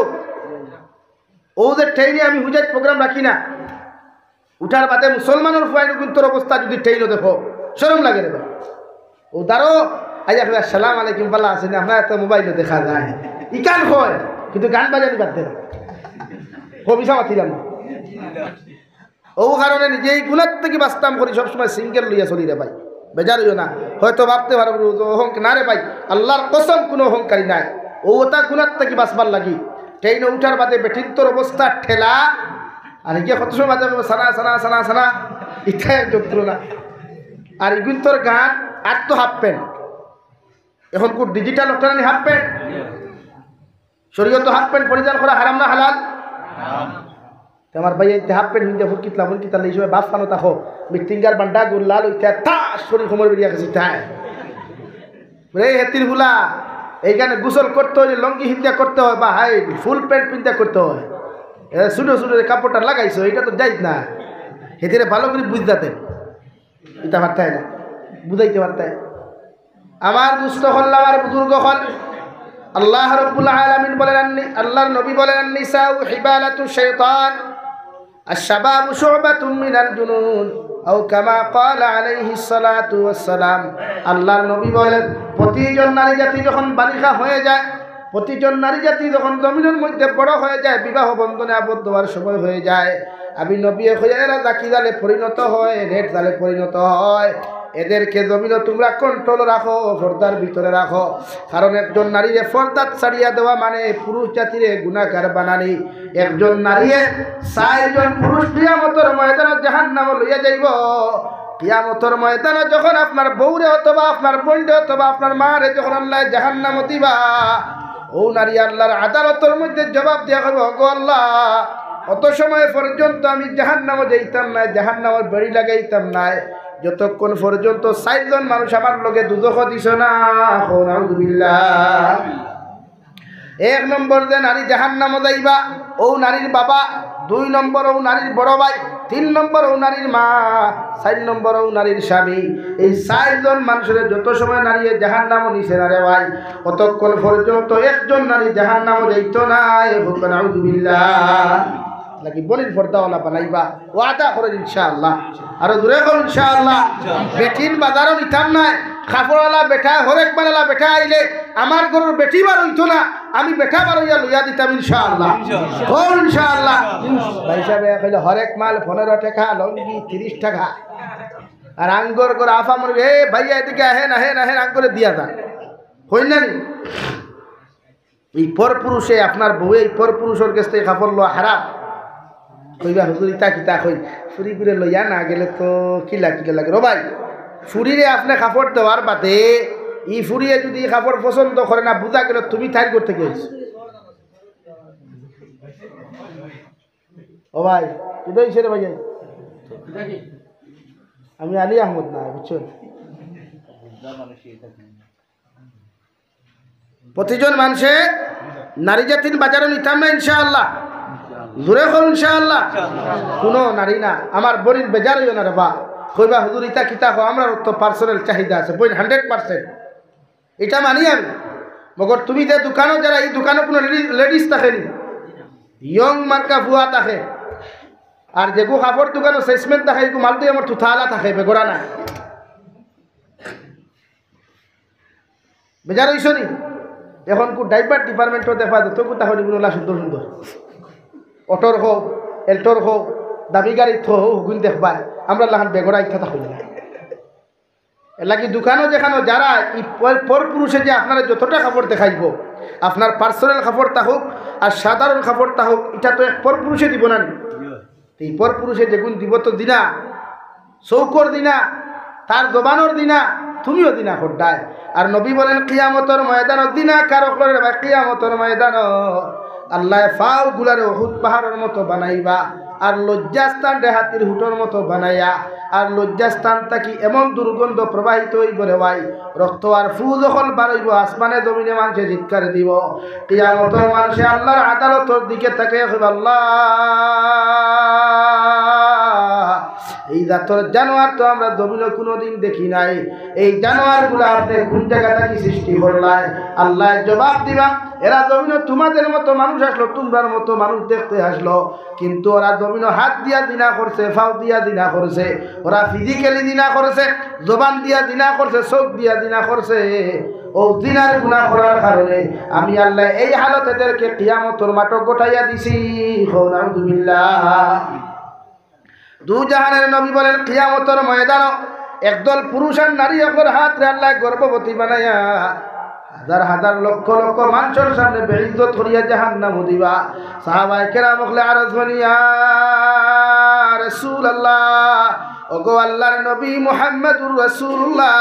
ও যে ট্রেনে আমি হুজাইত প্রোগ্রাম রাখি না, উঠার বাদে মুসলমানের ফুয়াইন গুন্তর অবস্থা যদি ট্রেনও দেখো সরম লাগে রে ভাই। ও দাঁড়ো আজ আপনার সালাম আলাইকুম পাল্লা আসেনি, আপনার একটা মোবাইলে দেখা যায় ইকান হয় কিন্তু গান বাজানি বাদ দেন কবিসা মাতিলাম না। ও কারণে নিজেই গুণার থেকে বাস্তাম করি, সবসময় সিঙ্গেল লইয়া চলি রে ভাই, বেজার হইও না। হয়তো ভাবতে পারবো অহংকার না রে ভাই, আল্লাহর কসম কোনো অহংকারী নাই। ও তা গুণার থেকে বাঁচবার লাগি ট্রেনে উঠার বাদে বেঠিন্তর অবস্থা ঠেলা আর গিয়ে কত সময় বাজে সানা সানা সানা সানা ইটাই যোগ না। আর ইগুন্তর গান আর তো হাফ প্যান্ট, এখন খুব ডিজিটাল অর্থনী হাফ প্যান্ট, শরীয়ত হাফ প্যান্ট পরিধান করা হারাম না হালাল? আমার ভাই হাফ প্যান্ট হিন্দা ফুরকিতলা ফুরকিতলা এই সময় বাস পানো তাকো মিটিংগার বান্ডা গোল্লাল ওইটা তাস শরীর খমর বেরিয়ে গেছে তাই রে হেতির ভুলা। এইখানে গোসল করতে হয় লঙ্গি হিন্দা করতে হয় বা হাই ফুল প্যান্ট পিন্দা করতে হয়, শুনে শুনে কাপড়টা লাগাইছো এটা তো যাইত না, হেতিরে ভালো করে বুঝতে এটা পারতাই না বুঝাইতে পারতাই। আমার দুস্থ হল আমার বুজুর্গ হল আল্লাহ রাব্বুল আলামিন বলেন, আল্লাহর নবী বলেন নিসাউ হিবালাতু শাইতান আশ-শাবাবু শু'বাতুম মিনাল জুনুন আও কামা ক্বালা আলাইহিস সালাতু ওয়াস সালাম। আল্লাহর নবী বলেন প্রতিজন নারী জাতি যখন বালিকা হয়ে যায়, প্রতিজন নারী জাতি যখন জমিনের মধ্যে বড় হয়ে যায়, বিবাহ বন্ধনে আবদ্ধ হওয়ার সময় হয়ে যায়, আমি নবী হয়ে এরা জাকি জালে পরিণত হয়, নেট জালে পরিণত হয়। এদেরকে জমিনে তোমরা কন্ট্রোল রাখো, পর্দার ভিতরে রাখো, কারণ একজন নারীরে পর্দা ছাড়িয়া দেওয়া মানে পুরুষ জাতিরে গুনাহগার বানানি। একজন নারীরে 4 জন পুরুষ কিয়ামতের ময়দানে জাহান্নাম লইয়া যাইব। কিয়ামতের ময়দানে যখন আপনার বউরে অথবা আপনার বোনরে অথবা আপনার মারে যখন আল্লাহ জাহান্নাম দিবা, ও নারী আল্লাহর আদালতের মধ্যে জবাব দিয়া হবে, গো আল্লাহ অত সময় পর্যন্ত আমি জাহান্নামে যাইতাম না, জাহান্নামের বেড়ি লাগাইতাম না, যতক্ষণ পর্যন্ত 4 জন মানুষ আমার লগে দুজখ দিছ না। আউযুবিল্লাহ। 1 নম্বর যে নারী জাহান্নামে যাইবা ও নারীর বাবা, 2 নম্বর ও নারীর বড় ভাই, 3 নম্বর ও নারীর মা, 4 নম্বর ও নারীর স্বামী। এই 4 জন মানুষের যত সময় নারী জাহান্নামে নিছে না রে ভাই, ততক্ষণ পর্যন্ত একজন নারী জাহান্নামে যাইতো না। আউযুবিল্লাহ। নাকি বলির পর্দাওয়ালা বানাইবা ওয়াদা করেন ইনশাআল্লাহ, আরো দূরে করুন ইনশাআল্লাহ। বেটিন বাজারও নিতাম নাই, খাফড়ওয়ালা বেটা হরেক বানালা বেটা আইলে আমার গরুর বেটি বার হইতো না, আমি বেটা বার হইয়া লইয়া দিতাম ইনশাআল্লাহ। করুন ইনশাআল্লাহ। ভাই সাহেব কইলে হরেক মাল 15 টাকা, লঙ্গি 30 টাকা, আর আঙ্গর করে আফা মনে এ ভাইয়া এদিকে আহেন আহেন আহেন আঙ্গরে দিয়া যান হই না নি। এই পর পুরুষে আপনার বউ এই পর পুরুষের কাছ থেকে খাফড় লওয়া হারাম। কইবা হুজুর ইতা কিতা কই ফুরি করে লইয়া না গেলে তো কিলা কিলা লাগে। ভাই ফুরিরে আপনি কাপড় দেওয়ার বাদে ই ফুরিয়ে যদি কাপড় পছন্দ করে না, বুঝা গেল তুমি তাই করতে গেছো। ও ভাই কোথায় রে ভাই, আমি আলী আহমদ না, বুঝছো? প্রতিজন মানুষে নারী জাতির বাজারে নিতাম না ইনশাআল্লাহ, জোরে করুন ইনশাআল্লাহ। কোনো নারী না আমার বরির বেজার হইও না রে বা, কইবা হুজুর ইতা কিতা কো, আমরা তো পার্সোনাল চাহিদা আছে বই 100%, এটা মানি আমি। মগর তুমি যে দোকানও যারা এই দোকানে কোনো লেডিস থাকেনি, ইয়ং মার্কা ভুয়া থাকে, আর যেগু কাপড় দোকানো সেসমেন্ট থাকে এগু মালটি আমার থুথালা থাকে বেগড়া না বেজার হইছ নি এখন কু ড্রাইভার ডিপার্টমেন্টও দেখা যত কোথা হলি গুলা সুন্দর সুন্দর অটোর হোক এল্টোর হোক দামি গাড়ি থো হুগুন দেখবা আমরা লাহান বেগড়া ইচ্ছা থাকি না এলাকি দোকানও যেখানে যারা পর পুরুষে যে আপনারা যতটা কাপড় দেখাইব আপনার পার্সোনাল কাপড়টা হোক আর সাধারণ কাপড়টা হোক এটা তো এক পর পুরুষে দিব না এই পর পুরুষে যেগুন দিব তো দিনা চৌকর দিনা তার জবানোর দিনা তুমিও দিনা খোদ্দায় আর নবী বলেন কিয়ামতর ময়দানত দিনা কারো করে কিয়ামতর ময়দান আল্লাহ ফাও গুলারে উহুদ পাহাড়ের মতো বানাইবা আর লজ্জাস্থান হাতির হুটোর মতো বানাইয়া আর লজ্জাস্থান থাকি এমন দুর্গন্ধ প্রবাহিত হইব রে ভাই রক্ত আর ফু যখন বাড়ইব আসমানে জমিনে মানুষে চিৎকার দিব কিয়ামতের মানুষে আল্লাহর আদালতের দিকে তাকে হইব আল্লাহ এই জাতর জানোয়ার তো আমরা জমিনে কোনোদিন দেখি নাই এই জানোয়ারগুলো আপনি কোন জায়গা থেকে সৃষ্টি করলাই আল্লাহ জবাব দিবা এরা জমিনে তোমাদের মতো মানুষ আসলো তোমার মতো মানুষ দেখতে আসলো কিন্তু ওরা জমিনে হাত দিয়া দিনা করছে ফাও দিয়া দিনা করছে ওরা ফিজিক্যালি দিনা করছে জবান দিয়া দিনা করছে চোখ দিয়া দিনা করছে ও দিনার গুনাহ করার কারণে আমি আল্লাহ এই হালত এদেরকে কিয়ামতের মাঠে গোটাইয়া দিছি আলহামদুলিল্লাহ দু জাহানের নবী বলেন কিয়ামতের ময়দান একদল পুরুষ আর নারী একর হাত রে আল্লাহ গর্ভবতী বানাইয়া হাজার হাজার লক্ষ লক্ষ মানুষের সামনে বেইজ্জত করিয়া জাহান্নাম দিবা সাহাবায়ে কেরাম বলে আরজ বনিয়া রাসূলুল্লাহ ওগো আল্লাহর নবী মুহাম্মদুর রাসূলুল্লাহ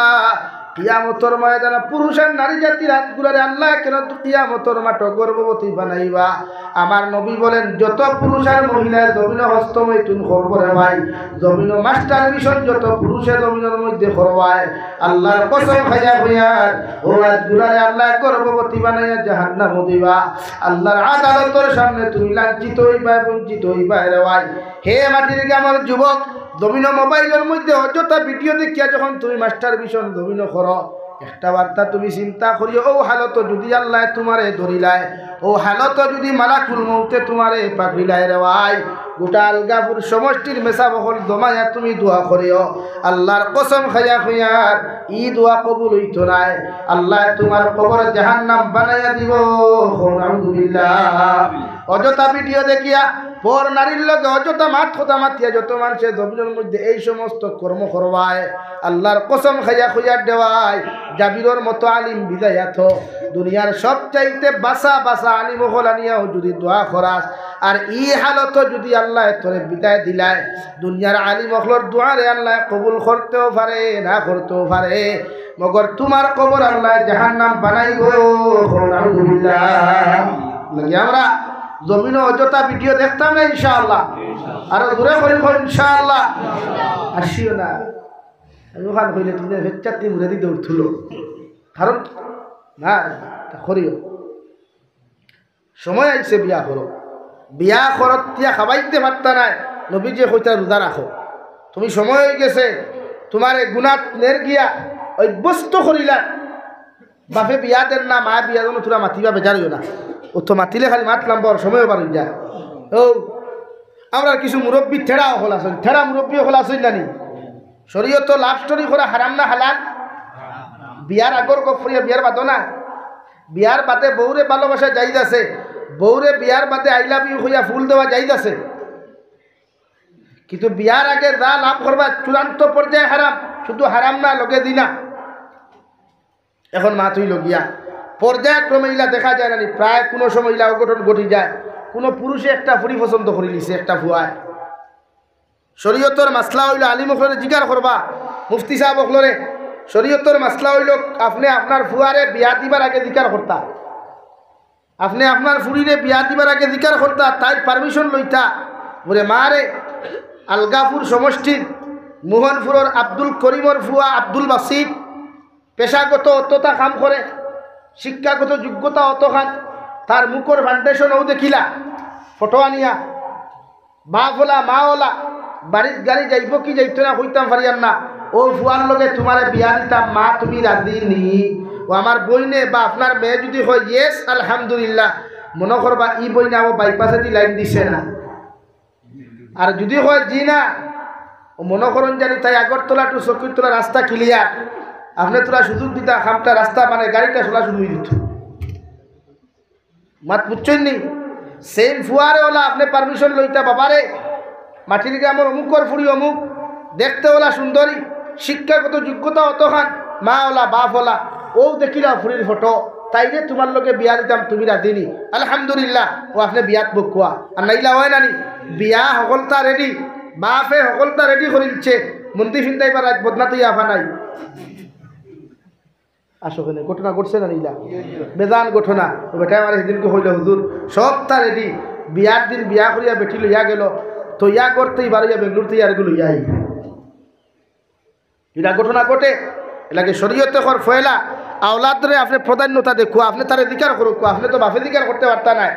কিয়ামতের ময়দানে পুরুষ আর নারী জাতির হাতগুলোরে আল্লাহ কেন কিয়ামতের মাঠে গর্ভবতী বানাইবা আমার নবী বলেন যত পুরুষ আর মহিলার জমিনে হস্তমৈথুন করবো রে ভাই জমিন মাস্টার মিশন যত পুরুষের জমিনের মধ্যে করবায় আল্লাহর কসম খাইয়া হইয়ার ও হাতগুলোরে আল্লাহ গর্ভবতী বানাইয়া জাহান্নাম দিবা আল্লাহর আদালতের সামনে তুমি লাঞ্ছিত হইবা বঞ্চিত হইবা রে ভাই হে মাটির গ্রামের যুবক জমিন মোবাইলের মধ্যে অযথা ভিডিও দেখিয়া যখন তুমি মাস্টার মিশন জমিন করো একটা বার্তা তুমি চিন্তা করিও ও হালত যদি আল্লাহ তোমারে ধরিলায় ও হালত যদি মালাকুল মৌতে তোমারে পাকড়িলায় রে ভাই গোটা আলগাপুর সমষ্টির মেসা বহল জমাইয়া তুমি দোয়া করিও আল্লাহর কসম খাইয়া খুইয়ার ই দোয়া কবুল হইতো নাই আল্লাহ তোমার কবর জাহান্নাম বানাইয়া দিব আলহামদুলিল্লাহ অযথা ভিডিও দেখিয়া পর নারীর লগে অযথা মাত কথা মাতিয়া যত মানুষের জমিনের মধ্যে এই সমস্ত কর্ম করবায় আল্লাহর কসম খাইয়া খুইয়ার দেওয়ায় জাবিরর মতো আলিম বিদায়াত দুনিয়ার সবচাইতে বাসা বাসা আলিম হল আনিয়াও যদি দোয়া করাস আর ই হালত যদি আল্লাহ তোরে বিদায় দিলায় দুনিয়ার আলিম হলর দোয়ারে আল্লাহ কবুল করতেও পারে না করতেও পারে মগর তোমার কবর আল্লাহ জাহান্নাম বানাইব আলহামদুলিল্লাহ আমরা জমিনে অযথা ভিডিও দেখতাম না ইনশাআল্লাহ আর দূরে করিব ইনশাআল্লাহ আসিও না আমি ওখান কইলে তুমি চারটি মুড়ে দিতে উঠল কারণ না করিও সময় আইছে বিয়া করো বিয়া করত তিয়া খাবাইতে পারতা নাই নবী যে কইতা রোজা রাখো তুমি সময় হয়ে গেছে তোমার গুণাত নের গিয়া অভ্যস্ত করিলা বাপে বিয়া দেন না মা বিয়া যেন তোরা মাতিবা বেজারিও না ও তো মাতিলে খালি মাতলাম বর সময়ও পারি যায় ও আমরা কিছু মুরব্বী ঠেড়াও হল আসেন ঠেড়া মুরব্বীও হল আসেন জানি শরীয়ত লাভ স্টোরি করা হারাম না হালাল বিয়ার আগর গফরিয়া বিয়ার বাদো না বিয়ার বাদে বউরে ভালোবাসা যাইজ আছে বউরে বিয়ার বাদে আই লাভ ইউ হইয়া ফুল দেওয়া যাইজ আছে কিন্তু বিয়ার আগে যা লাভ করবা চূড়ান্ত পর্যায়ে হারাম শুধু হারাম না লগে দিনা এখন মা তুই লগিয়া পর্যায়ক্রমে ইলা দেখা যায় না প্রায় কোনো সময় ইলা অঘটন ঘটি যায় কোনো পুরুষে একটা ফুরি পছন্দ করে নিছে একটা ফুয়ায় শরীয়তর মাসলা হইল আলিম হলরে জিজ্ঞাসা করবা মুফতি সাহেব হলরে শরীয়তর মাসলা হইল আপনি আপনার ফুয়ারে বিয়া দিবার আগে জিজ্ঞাসা করতা আপনি আপনার ফুরিরে বিয়া দিবার আগে জিজ্ঞাসা করতা তাই পারমিশন লইতা বলে মা রে আলগাপুর সমষ্টির মোহনপুরের আব্দুল করিমর ফুয়া আব্দুল বাসিদ পেশাগত অতটা কাম করে শিক্ষাগত যোগ্যতা অতখান তার মুখর ফাউন্ডেশনও দেখিলা ফটো আনিয়া বাপ ওলা মা ওলা বাড়ির গাড়ি যাইব কি যাইত না হইতাম পারিয়াম না ও ফুয়ার লগে তোমার বিয়া দিতাম মা তুমি রাজি নি ও আমার বইনে বা আপনার মেয়ে যদি হয় ইয়েস আলহামদুলিল্লাহ মনে করবা ই বইনে আমার বাইপাসে দি লাইন দিছে না আর যদি হয় জি না মনে করেন জানি তাই আগরতলা টু চকিরতলা রাস্তা ক্লিয়ার, আপনি তোরা সুযোগ দিতা খামটা রাস্তা মানে গাড়িটা চলা শুরু হয়ে দিত। মাত বুঝছেন নি? সেম ফুয়ারে ওলা আপনি পারমিশন লইতা বাবারে মাটির গ্রামের অমুকর ফুড়ি অমুক, দেখতে ওলা সুন্দরী, শিক্ষাগত যোগ্যতা অতখান, মা ওলা বাপ ওলা, ও দেখিলা ফুড়ির ফটো, তাই যে তোমার লোকে বিয়া দিতাম তুমি রাধিনি, আলহামদুলিল্লাহ ও আপনি বিয়াত বকুয়া। আর নাইলা হয় নানি বিয়া সকলতা রেডি, বাপে সকলতা রেডি করে দিচ্ছে, মন্দির ফিন্দাই বা রাত বদনা তুই আফা নাই। আসলে ঘটনা ঘটছে না নিলা বেজান ঘটনা। বেটা আমার সেদিনকে হইল হুজুর সবটা রেডি, বিয়ার দিন বিয়া করিয়া বেটি লইয়া গেল, তো ইয়া করতেই বাড়িয়া বেঙ্গলোর থেকে আর এগুলো ইয়াই এটা ঘটনা ঘটে। এলাকে শরীয়তে কর ফয়লা আওলাদরে আপনি প্রাধান্যতা দেখুয়া, আপনি তার অধিকার করুক, আপনি তো বাপের অধিকার করতে পারতা নাই।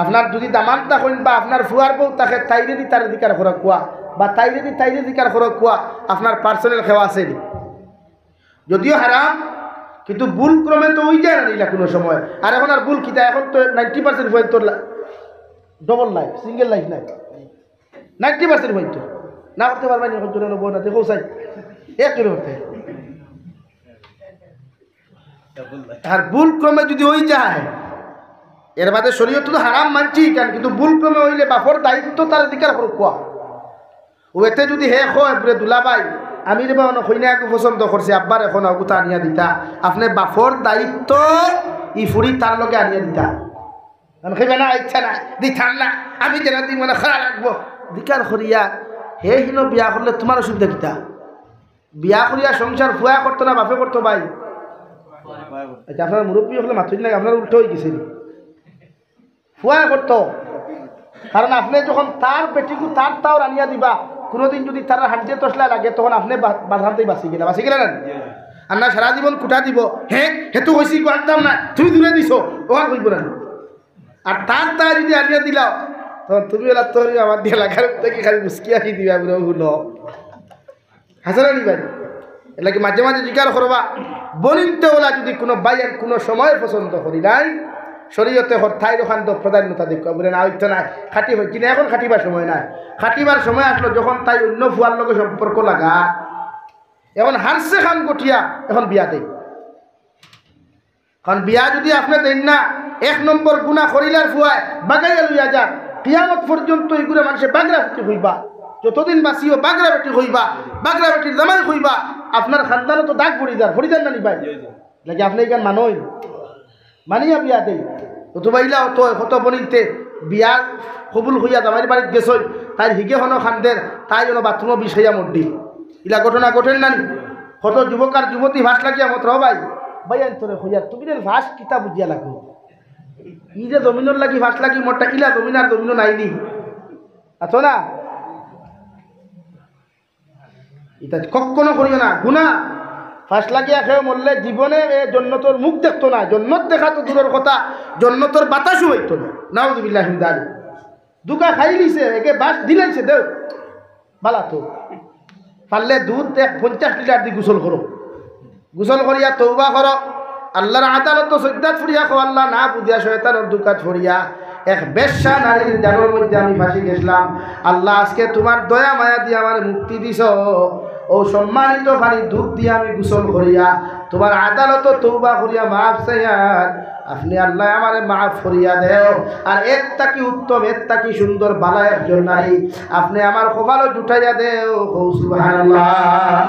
আপনার যদি দামান থাকেন বা আপনার ফুয়ার বউ তাকে তাইরে দি তার অধিকার করক কুয়া, বা তাইরে দি তাইরে অধিকার করক কুয়া, আপনার পার্সোনাল খেওয়া আছে। যদিও হারাম কিন্তু ভুল ক্রমে তো ওই যায় না নিলা কোনো সময়। আর এখন আর ভুল কিতা, এখন তো 90% হয়ে তোর ডবল লাইফ সিঙ্গেল লাইফ নাই, 90% হয়ে তো না করতে পারবেন এখন তোর বই না দেখো চাই এক করে করতে। আর ভুল ক্রমে যদি ওই যায় এর বাদে শরীয়ত তো হারাম মানছি কেন, কিন্তু ভুল ক্রমে হইলে বাপর দায়িত্ব তার অধিকার করুক কোয়া। ও এতে যদি হে হয় পুরে দুলাবাই আমি রে বা কইনা একটু পছন্দ করছি আব্বার এখন অগুতা আনিয়া দিতা, আপনি বাপর দায়িত্ব ই ফুড়ি তার লগে আনিয়া দিতা। খেবে না ইচ্ছা না দিতাম না আমি যেন দিই মানে খারাপ লাগবো দিকার করিয়া হে হিনো বিয়া করলে তোমার অসুবিধা কিতা? বিয়া করিয়া সংসার ফুয়া করতো না বাপে করতো ভাই? আচ্ছা আপনার মুরব্বী হলে মাথুই লাগে, আপনার উল্টো হয়ে গেছে ফুয়া করতো। কারণ আপনি যখন তার বেটিকু তার তাও আনিয়া দিবা, কোনোদিন যদি তার হান্ড্রেড তসলা লাগে তখন আপনি বাধাতেই বাঁচি গেলে না। আর না সারা জীবন কুটা দিব, হ্যাঁ হেতু হয়েছি আনতাম না তুমি দূরে দিছ ওখান কইব না। আর তার তা যদি আনিয়া দিলাও তখন তুমি ওলা তোর আমার দিয়ে লাগার থেকে খালি মুসকি আসি দিবা বলে শুনো হাসানা নিবাই। এলাকি মাঝে মাঝে জিজ্ঞাসা করবা বলিতে ওলা যদি কোনো বাইয়ের কোনো সময় পছন্দ করি নাই শরীয়তে হরথাই ওখান তো প্রাধান্যতা দেখো বলে না হইতো না খাটি কিনা এখন খাটিবার সময় নাই। খাটিবার সময় আসলো যখন তাই অন্য ফুয়ার লগে সম্পর্ক লাগা, এখন হারছে খান গঠিয়া এখন বিয়া দেয়। কারণ বিয়া যদি আপনি দেন না এক নম্বর গুণা করিলার ফুয়ায় বাগাইয়া লইয়া যান, কিয়ামত পর্যন্ত এইগুলো মানুষের বাগরা বেটি হইবা, যতদিন বাঁচিও বাগরা বেটি হইবা, বাগরা বেটির জামাই হইবা, আপনার খানদানও তো দাগ ভরি যান না নি ভাই লাগে আপনি এখান মানই মানিয়া বিয়া দেই। অথবাইলা অত কত বনিতে বিয়া কবুল হইয়া জামাইর বাড়িতে গেছই তাই হিগে হনো খান্দের তাই যেন বাথরুমও বিষ হইয়া মরডি। ইলা ঘটনা ঘটেন না কত যুবক আর যুবতী ভাস লাগিয়া মত ভাই ভাই তোরে হইয়া তুমি যেন ভাস কিতা বুঝিয়া লাগো ই যে জমিনের লাগি ভাস লাগি মোরটা ইলা জমিন আর জমিনও নাইনি আছো না। এটা কখনো করিও না গুণা। ফাঁস লাগিয়া খেয়ে মরলে জীবনে জন্নতর মুখ দেখতো না, জন্নত দেখা তো দূরের কথা, জন্নতর বাতাসও হইতো না। নাউযুবিল্লাহি মিন যালিক। দুকা খাই লিছে একে বাস দিলাইছে দেও বালা তো পারলে দুধ 50 লিটার দি গোসল করো, গোসল করিয়া তওবা করো, আল্লাহর আদালত সজ্জাত ফুরিয়া কো আল্লাহ না বুঝিয়া শয়তানের দুকাত ফুরিয়া এক বেশ্যা নারীর জানোর মধ্যে আমি ফাঁসি গেছিলাম, আল্লাহ আজকে তোমার দয়া মায়া দিয়ে আমার মুক্তি দিছ, ও সম্মানিত পানি দুধ দিয়ে আমি গোসল করিয়া তোমার আদালত তওবা করিয়া মাফ চাইয়ার আপনি আল্লাহ আমারে মাফ করিয়া দেও। আর এর তাকি উত্তম এর তাকি সুন্দর বালা একজন নাই, আপনি আমার কপালও জুটাইয়া দেও। সুবহানাল্লাহ।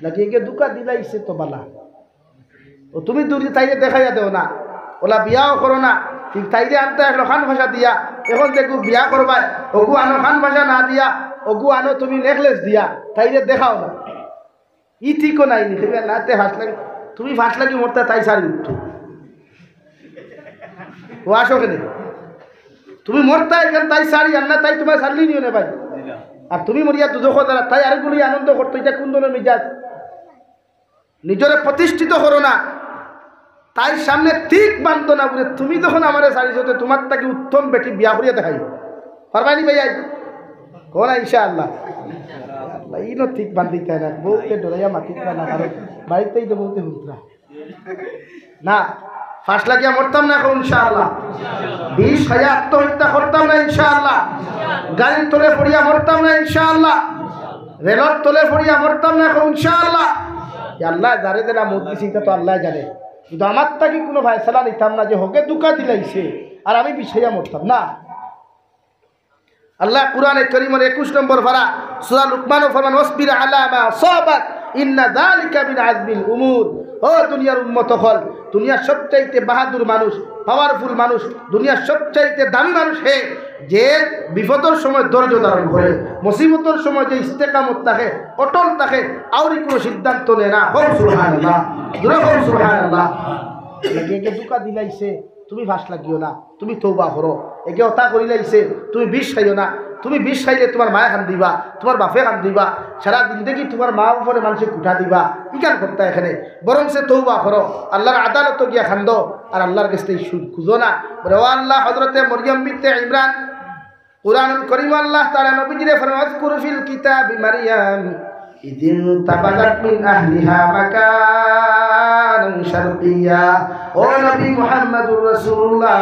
লাগিয়ে দুকা দিলাইছে তো বালা, ও তুমি দূরে তাইরে দেখাইয়া দেও না, ওলা বিয়াও করো না, ঠিক তাইরে আনতে আসলো খান ভাষা দিয়া, এখন দেখো বিয়া করবা ওগু আনো খান ভাষা না দিয়া, ওগু আনো তুমি নেকলেস দিয়া, তাইরে দেখাও না, ই ঠিকও নাই নি নাতে ফাঁস লাগে তুমি ফাঁস লাগি মরতে তাই সারি উঠতো ও আসো কেন তুমি মরতা এখানে তাই সারি আর না তাই তোমার সারলি নিও না ভাই। আর তুমি মরিয়া দুজো দ্বারা তাই আরেকগুলি আনন্দ করতো, এটা কোন ধরনের মিজাজ? নিজরে প্রতিষ্ঠিত করো না, তাই সামনে ঠিক বান্ধ না বলে তুমি যখন আমার সারিছ তোমার তাকে উত্তম বেটি বিয়া করিয়া দেখাই পারবানি ভাইয়াই কোন ইনশাআল্লাহ ইনো ঠিক বান্ধিতে না বউকে ডরাইয়া মাতিত না, কারণ বাড়িতেই তো বলতে হুঁতরা না ফাঁস লাগিয়া মরতাম না এখন ইনশাআল্লাহ, বিষ খাইয়া আত্মহত্যা করতাম না ইনশাআল্লাহ, গাড়ির তলে পড়িয়া মরতাম না ইনশাআল্লাহ, রেলর তলে পড়িয়া মরতাম না এখন ইনশাআল্লাহ। আল্লাহ যারে যারা মত দিছি তা তো আল্লাহ জানে, কিন্তু আমার তাকে কোনো ফায়সালা নিতাম না যে হকে দুকা দিলাইছে আর আমি বিষ খাইয়া মরতাম না। আল্লাহ কুরআনে কারীমের 21 নম্বর পারা সূরা লুকমানও ফরমান ওয়াসবির আলা মা সাবাত ইন্না যালিকা মিন আযমিল উমুর। ও দুনিয়ার উম্মত হল, দুনিয়ার সবচাইতে বাহাদুর মানুষ, পাওয়ারফুল মানুষ, দুনিয়ার সবচাইতে দামি মানুষ হে যে বিপদের সময় ধৈর্য ধারণ করে, মুসিবতের সময় যে ইস্তেকামত থাকে, অটল থাকে, আউরি কোনো সিদ্ধান্ত নেয় না। হোক সুবহানাল্লাহ, জোরে হোক সুবহানাল্লাহ। একে দুকা দিলাইছে তুমি ফাঁস লাগিও না, তুমি তৌবা করো। একে অতা করিলাইছে তুমি বিষ খাইও না, তুমি বিষ খাইলে তোমার মায়ে খান দিবা, তোমার বাপে খান দিবা, সারা জিন্দগি তোমার মা উপরে মানুষে কুঠা দিবা। ইকান করতে এখানে বরং সে তৌবা করো, আল্লাহর আদালত গিয়া খান্দ আর আল্লাহর কাছে খুঁজো না। বলে ও আল্লাহ হযরতে মরিয়ম বিনতে ইমরান কুরআনুল কারীম আল্লাহ তাআলা নবীজিরে ফরমান আযকুর ফিল কিতাবি মারইয়াম ইদিন তাবাদাত মিন আহলিহা মাকানান শারকিয়া। ও নবী মুহাম্মদুর রাসূলুল্লাহ,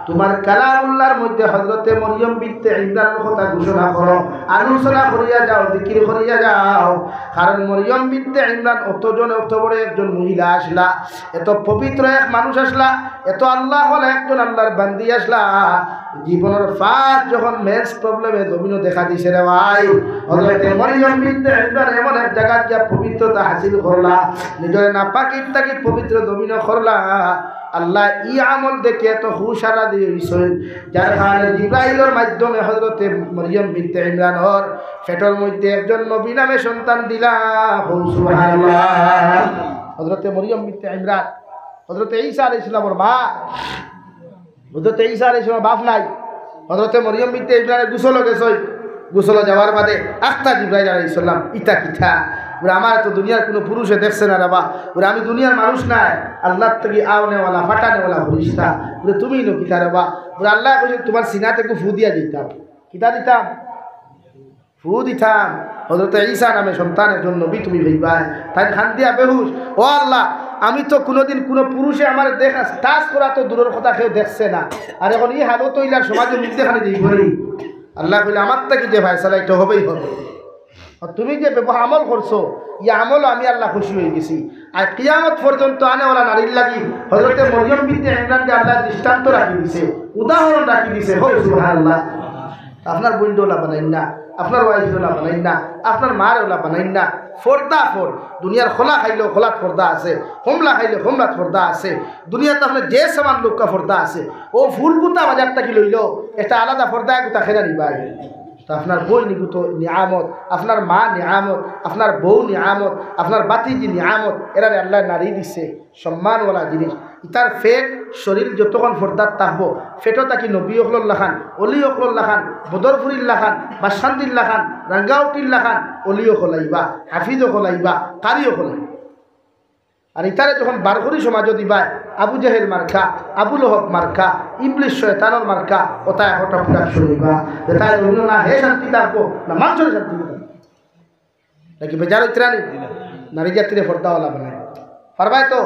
তোমার কালামুল্লাহর মধ্যে হযরতে মরিয়ম বিনতে ইমরানের কথা ঘোষণা করো, আলোচনা করিয়া যাও, জিকির করিয়া যাও। কারণ মরিয়ম বিনতে ইমরান অত বড় একজন মহিলা আসলা, এত পবিত্র এক মানুষ আসলা, এত আল্লাহ বলে একজন আল্লাহর বান্দি আসলা। জীবনের ফাঁস যখন মেন্স প্রবলেমে জমিনও দেখা দিছে রে ভাই, হযরতে মরিয়ম বিনতে ইমরান এমন এক জায়গা গিয়া পবিত্রতা হাসিল করলা, নিজের নাপাকির তাকে পবিত্র জমিনও করলা। আল্লাহ ই আমল দেখে এত হুশারা দিয়ে হইছেন, যার কারণে জিবরাইলের মাধ্যমে হযরতে মরিয়ম বিনতে ইমরানের পেটের মধ্যে একজন নবী নামে সন্তান দিলা। সুবহানাল্লাহ। হযরতে মরিয়ম বিনতে ইমরান হযরতে ঈসা আলাইহিস সালামের মা, হযরতে ঈসা আলাইহিস সালামের বাপ নাই। হযরতে মরিয়ম বিনতে ইমরানের গোসল গেছে, গোসল যাওয়ার বাদে আখতা জিবরাইল আলাইহিস সালাম ইতা কিথা বলে আমার তো দুনিয়ার কোনো পুরুষে দেখছে না রে বা, বলে আমি দুনিয়ার মানুষ নাই, আল্লাহর থেকে আওনেওয়ালা ফাটানেওয়ালা ফরিস্তা, বলে তুমি নো কিতা রে বা। বলে আল্লাহ কইছে তোমার সিনাতে একটু ফু দিয়া দিতাম। কিতা দিতাম? ফু দিতাম। হযরতে ঈসা নামে সন্তানের জন্য নবী তুমি ভাইবাই, তাই খান দিয়া বেহুশ। ও আল্লাহ, আমি তো কোনোদিন কোনো পুরুষে আমার দেখা টাচ করা তো দূরের কথা কেউ দেখছে না, আর এখন এই হালত হইলার সমাজে মধ্যে খানে দিই বলি। আল্লাহ কইলে আমার থেকে যে ফায়সালা এটা হবেই হবে, তুমি যে ব্যবহার আমল করছো ই আমল আমি আল্লাহ খুশি হয়ে গেছি। আর কিয়ামত পর্যন্ত আনেওয়ালা নারীর লাগি হযরতে মরিয়ম বিনতে ইমরানকে আল্লাহ দৃষ্টান্ত রাখি দিছে, উদাহরণ রাখি দিছে। হয় সুবহানাল্লাহ। আপনার বন্ধুওয়ালা বানাইন না, আপনার ওয়াইফওয়ালা বানাইন না, আপনার মার ওলা বানাইন না। ফর্দা ফর দুনিয়ার খোলা খাইলেও খোলাত ফর্দা আছে, হোমলা খাইলে হোমলাত ফর্দা আছে। দুনিয়াতে আপনার যে সমান লোককা ফর্দা আছে, ও ফুল গুতা বাজার থেকে লইল একটা আলাদা ফর্দা গুতা খেলা নিবাই। তো আপনার বই নিগুত নিয়ামত, আপনার মা নিয়ামত, আপনার বউ নিয়ামত, আপনার বাতিজি নিয়ামত, এরা আল্লাহ নারী দিছে সম্মানওয়ালা জিনিস। ইতার ফেট শরীর যতক্ষণ ফর্দার থাকবো, ফেটও তাকি নবী অকলর লাখান, অলি অকলর লাখান, বদরপুরির লাখান, বাসান্দির লাখান, রাঙ্গাউটির লাখান অলিও খোলাইবা, হাফিজও খোলাইবা, কারিও খোলাইবা। আর ইতারে যখন বারঘরি সমাজ দিবা আবু জাহেল মার্কা, আবু লহব মার্কা, ইবলিশ শয়তানের মার্কা, ওটাই হঠাৎ শুনিবা যে তাই না হে শান্তি থাকবো না মানুষের শান্তি নাকি বেজার ইত্রানি নারী জাতিরে ফর্দাওয়ালা বানায় পারবাই তো।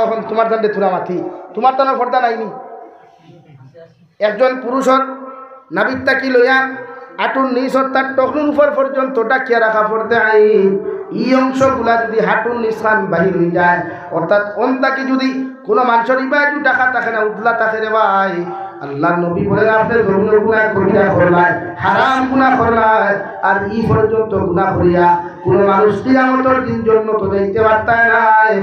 এখন তোমার দান্ডে তুলা মাথি, তোমার তো ফর্দা নাইনি। একজন পুরুষের নাবিকটা কি লইয়া আটুর নিচর তার টকলুর উপর পর্যন্ত ডাকিয়া রাখা পড়তে আই, এই অংশগুলা যদি হাঁটুর নিশান বাহির হয়ে যায়, অর্থাৎ অন্তাকে যদি কোনো মানুষের ইবা একটু টাকা থাকে না উতলা থাকে রে ভাই, আল্লাহ নবী বলে আপনার গরুর গুণা করিয়া করলাই, হারাম গুণা করলাই, আর ই পর্যন্ত গুণা করিয়া কোনো মানুষ কিয়ামতের দিন জন্য তো দেখতে পারতায় নাই।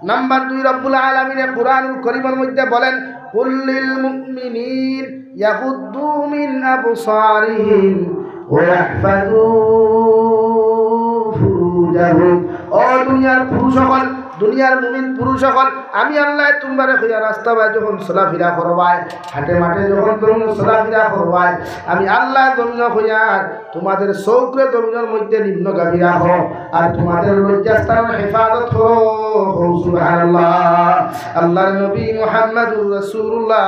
নাম্বার 2 রব্বুল আলামিন কুরআনুল কারীমের মধ্যে বলেন কুল্লিল মুমিনিন ইয়াগুদ্দু মিন আবসারিহিম ওয়া ইয়াহফাযু ফুরুজাহুম। ও দুনিয়ার পুরুষ সকল, দুনিয়ার মুমিন পুরুষ সকল, আমি আল্লাহ তোমারে হইয়া রাস্তা বাই যখন চলাফেরা করবাই, হাটে মাঠে যখন তুমি চলাফেরা করবাই, আমি আল্লাহ জমিন হইয়া তোমাদের চৌকরে জমিনের মধ্যে নিম্নগামী রাখো আর তোমাদের লজ্জাস্থানের হেফাজত করো। সুবহানাল্লাহ। আল্লাহর নবী মুহাম্মদুর রাসূলুল্লাহ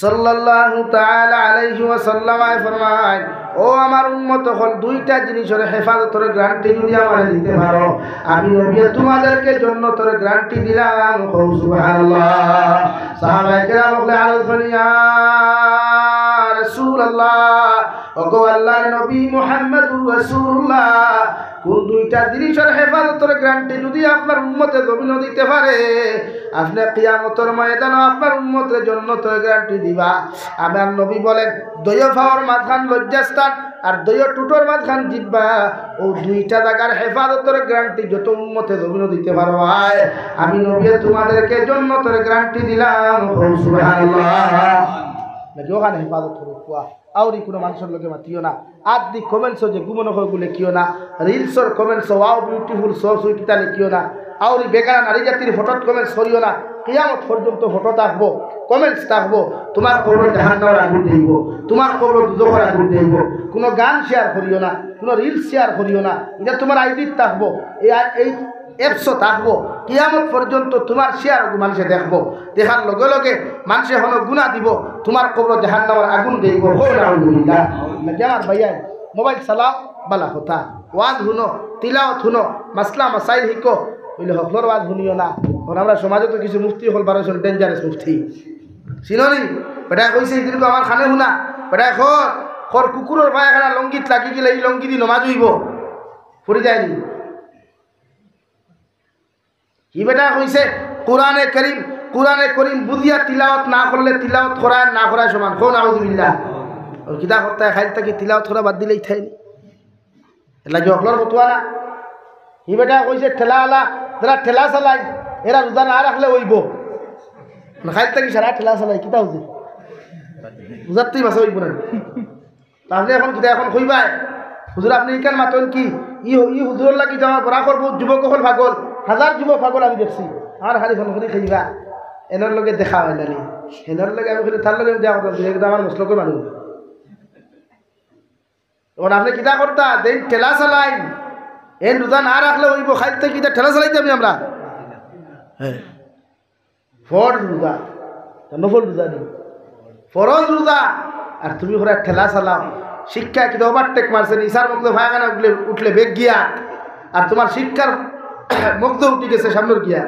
সাল্লাল্লাহু তাআলা আলাইহি ওয়াসাল্লাম ফরমায়, ও আমার উম্মত হল দুইটা জিনিসের হেফাজতের গ্যারান্টি যদি আমারে দিতে পারো, আমি নবী তোমাদেরকে জান্নাতের গ্যারান্টি দিলাম। সুবহানাল্লাহ। সাহাবায়ে কেরাম বলে আলোচনা, ইয়া রাসূলুল্লাহ, ওগো আল্লাহর নবী মুহাম্মদুর রাসূলুল্লাহ, কোন দুইটা জিনিসের হেফাজতের গ্যারান্টি যদি আপনার উম্মতে জমিন দিতে পারে, আপনি কিয়ামতের ময়দানে আপনার উম্মতের জান্নাতের গ্যারান্টি দিবা। আমার নবী বলেন, দয় ফাওয়ার মাঝখান লজ্জাস্থান আর দয় টুটোর মাঝখান জিব্বা, ও দুইটা জায়গার হেফাজতের গ্যারান্টি যত উম্মতে জমিন দিতে পারো, আমি নবী তোমাদেরকে জান্নাতের গ্যারান্টি দিলাম। সুবহানাল্লাহ। নাকি ওখানে হেফাজত করো কোয়া আউরি কোনো মানুষের লোকে মাতিও না। আদি কমেন্টসও যে গুমন গুলে কিও না, রিলসর কমেন্টস ওয়াও বিউটিফুল সো সুইটিতা লিখিও না, আউরি বেকার নারী জাতির ফটোত কমেন্টস করিও না। কিয়ামত পর্যন্ত ফটো থাকবো, কমেন্টস থাকবো, তোমার কবর জাহান্নামের আগুন দেব, তোমার কবর দুজখের আগুন দেব। কোনো গান শেয়ার করিও না, কোনো রিলস শেয়ার করিও না, এটা তোমার আইডিত থাকবো, এই অ্যাপসও থাকবো। কিয়ামত পর্যন্ত তোমার শেয়ার মানুষে দেখবো, দেখার লগে লগে মানুষে হলো গুণা দিব, তোমার কবর জাহান্নামের আগুন দেব। নাকি আমার ভাইয়াই মোবাইল চালাও বালা কথা, ওয়াজ শুনো, তিলাওয়াত শুনো, মাসলা মাসাইল শিখো, বুঝলে হকলর ওয়াজ শুনিও না। কারণ আমরা সমাজে তো কিছু মুফতি হল 12জন ডেঞ্জারাস মুফতি চিনি বেটা কইছে এদিনকে আমার খানে শুনা, বেটা খর কুকুরের পায়খানা লঙ্গিত লাগি গেলে এই লঙ্গি দি নমাজ হইব ফুরি যায়নি। কি বেটা কইছে কোরআনে করিম বুঝিয়া তিলাওয়াত না করলে তিলাওয়াত করায় না করায় সমান। কোন আউযুবিল্লাহ। ওই কিতা করতে খাইল থাকি তিলাওয়াত করা বাদ দিলেই থাইনি, এলা কি অকলর ফতুয়া না। হি বেটা কইছে ঠেলাওয়ালা যারা ঠেলা চালাই এরা রোজা না রাখলে হইব, খাইল থাকি সারা ঠেলা চালাই কিতা হচ্ছে বুঝাতেই বাসা হইব না। তাহলে এখন কিতা এখন কইবাই হুজুর আপনি ইকান মাতন কি ই হুজুর লাগি আমার বরাকর বহুত যুবক হল ভাগল, হাজার যুবক ভাগল আমি দেখছি। আমার খালি ফোন করে খাইবা এনার লগে দেখা হয় না, এনার লগে আমি খালি তার লগে দেওয়া কথা আমার মুসলকের মানুষ। তখন আপনি কিতা করতা দেন ঠেলা চালাইন, এন রোজা না রাখলে হইব, খাইতে কিতা ঠেলা চালাইতে আমি আমরা হ্যাঁ ফরজ রোজা নফল রোজা নেই, ফরজ রোজা। আর তুমি ঘরে ঠেলা চালাও, শিক্ষা কিন্তু ওভারটেক মারছে, ইসার মধ্যে ভাগানা উঠলে বেগ গিয়া, আর তোমার শিক্ষার মধ্যে উঠে গেছে সামনের গিয়া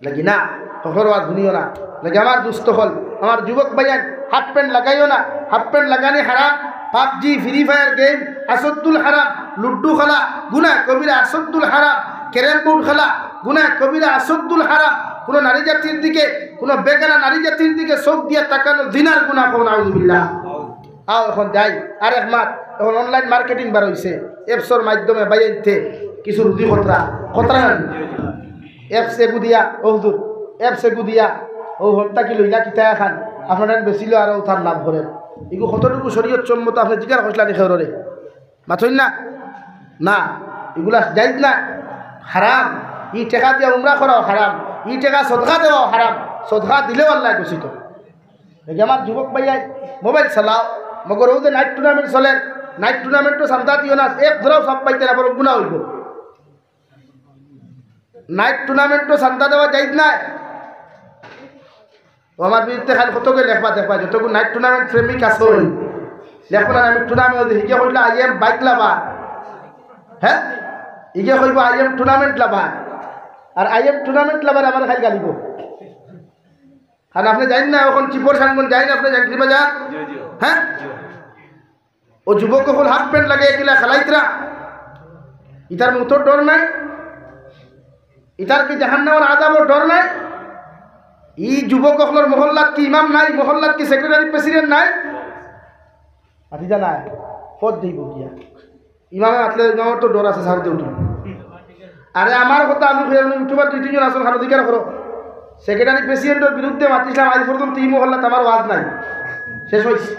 লাগি না। তখন আজ শুনিও না লাগে আমার দুস্থ হল আমার যুবক ভাইয়ান, হাফ প্যান্ট লাগাইও না, হাফ প্যান্ট লাগানি হারাম। পাবজি ফ্রি ফায়ার গেম আসদ্দুল হারাম, লুড্ডু খেলা গুনাহ কবিরা আসদ্দুল হারাম, ক্যারেম বোর্ড খেলা গুনাহ কবিরা আসদ্দুল হারাম। কোনো নারী জাতির দিকে, কোনো বেগানা নারী জাতির দিকে চোখ দিয়ে তাকানো জিনার গুনাহ। কোন আউযুবিল্লাহ। আও এখন যাই আর এক মাস এখন অনলাইন মার্কেটিং বার হয়েছে, অ্যাপসের মাধ্যমে বাইরে কিছু রুজি খতরা অ্যাপস এগু দিয়া ও হুজুর অ্যাপস এগু দিয়া ও হত্যা কি লইলা কিতা খান আপনারা বেশিল আর তার লাভ করেন। এগুলো কতটুকু শরীয়ত সম্মত আপনি জিজ্ঞাসা করছিলেন খেয়ে মাথইন না না, এগুলা যাইজ না, হারাম। ই টেকা দিয়া উমরা করাও হারাম, ই টেকা সদকা দেওয়াও হারাম, সদকা দিলেও আল্লাহ ঘোষিত। আমার যুবক ভাইয়াই মোবাইল চালাও, মগর ও যে নাইট টুর্নামেন্ট চলে, নাইট টুর্নামেন্টও চান্দা দিও না, এক ধরাও সব পাইতে না, বড় গুণা হইব। নাইট টুর্নামেন্টও চান্দা দেওয়া যাইজ না। ও আমার বিরুদ্ধে খালি কতকে লেখবা দেখবা, যতগুলো নাইট টুর্নামেন্ট প্রেমিক আছে লেখব না। আমি টুর্নামেন্ট হিগে কইলে আই এম বাইক লাভা, হ্যাঁ ইগে কইব আই এম টুর্নামেন্ট লাভা, আর আই এম টুর্নামেন্ট লাভার আমার খালি গালিব। কারণ আপনি জানেন না এখন চিপর সানগুন যাই না, আপনি জানতে বাজা হ্যাঁ ও যুবক হল হাফ প্যান্ট লাগে এগুলা খেলাইতরা, ইতার মুতর ডর নাই, ইতার কি জাহান্নামের আযাবের ডর নাই। ই যুবক হলর মহল্লাত কি ইমাম নাই, মহল্লাত কি সেক্রেটারি প্রেসিডেন্ট নাই, আতিজা নাই পদ দিব গিয়া ইমামে মাতলে ইমামের তো ডর আছে সারতে উঠি। আরে আমার কথা আমি ইউটিউবার 2-3 জন আসল খান অধিকার করো, সেক্রেটারি প্রেসিডেন্টের বিরুদ্ধে মাতিছিলাম, আজ পর্যন্ত এই মহল্লাত আমার ওয়াজ নাই, শেষ হয়েছে।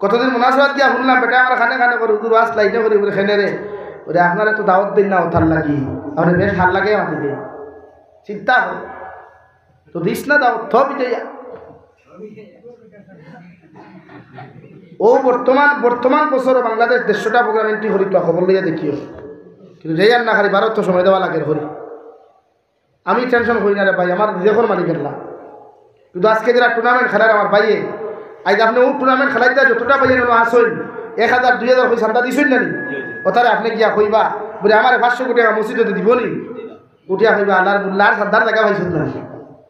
কতদিন মুনাসবাত দিয়া শুনলাম বেটা আমার খানে খানে করে হুজুর ওয়াজ লাইনে করি বলে খেনে রে ওরে আপনারা তো দাওয়াত দিন না ওথার লাগি, আপনি বেশ ভাল লাগে মাতি দিন চিন্তা তো দিস না দাও থ বিজয়া। ও বর্তমান বছর বাংলাদেশ 150টা প্রোগ্রাম এন্ট্রি করি, তো খবর লইয়া দেখিও, কিন্তু যে আর না খালি ভারত তো সময় দেওয়া লাগে করি। আমি টেনশন করি না রে ভাই, আমার যখন মালিকের না কিন্তু আজকে যারা টুর্নামেন্ট খেলার আমার ভাইয়ে আজ আপনি ও টুর্নামেন্ট খেলাইতে যতটা ভাইয়ে আসেন 1000 2000 পয়সা চান্দা দিছেন না ওটারে আপনি গিয়া কইবা বলে আমার 500 কোটি টাকা মসজিদে দিব নি উঠিয়া কইবা আল্লাহর মুল্লার সাদ্দার টাকা পাইছেন না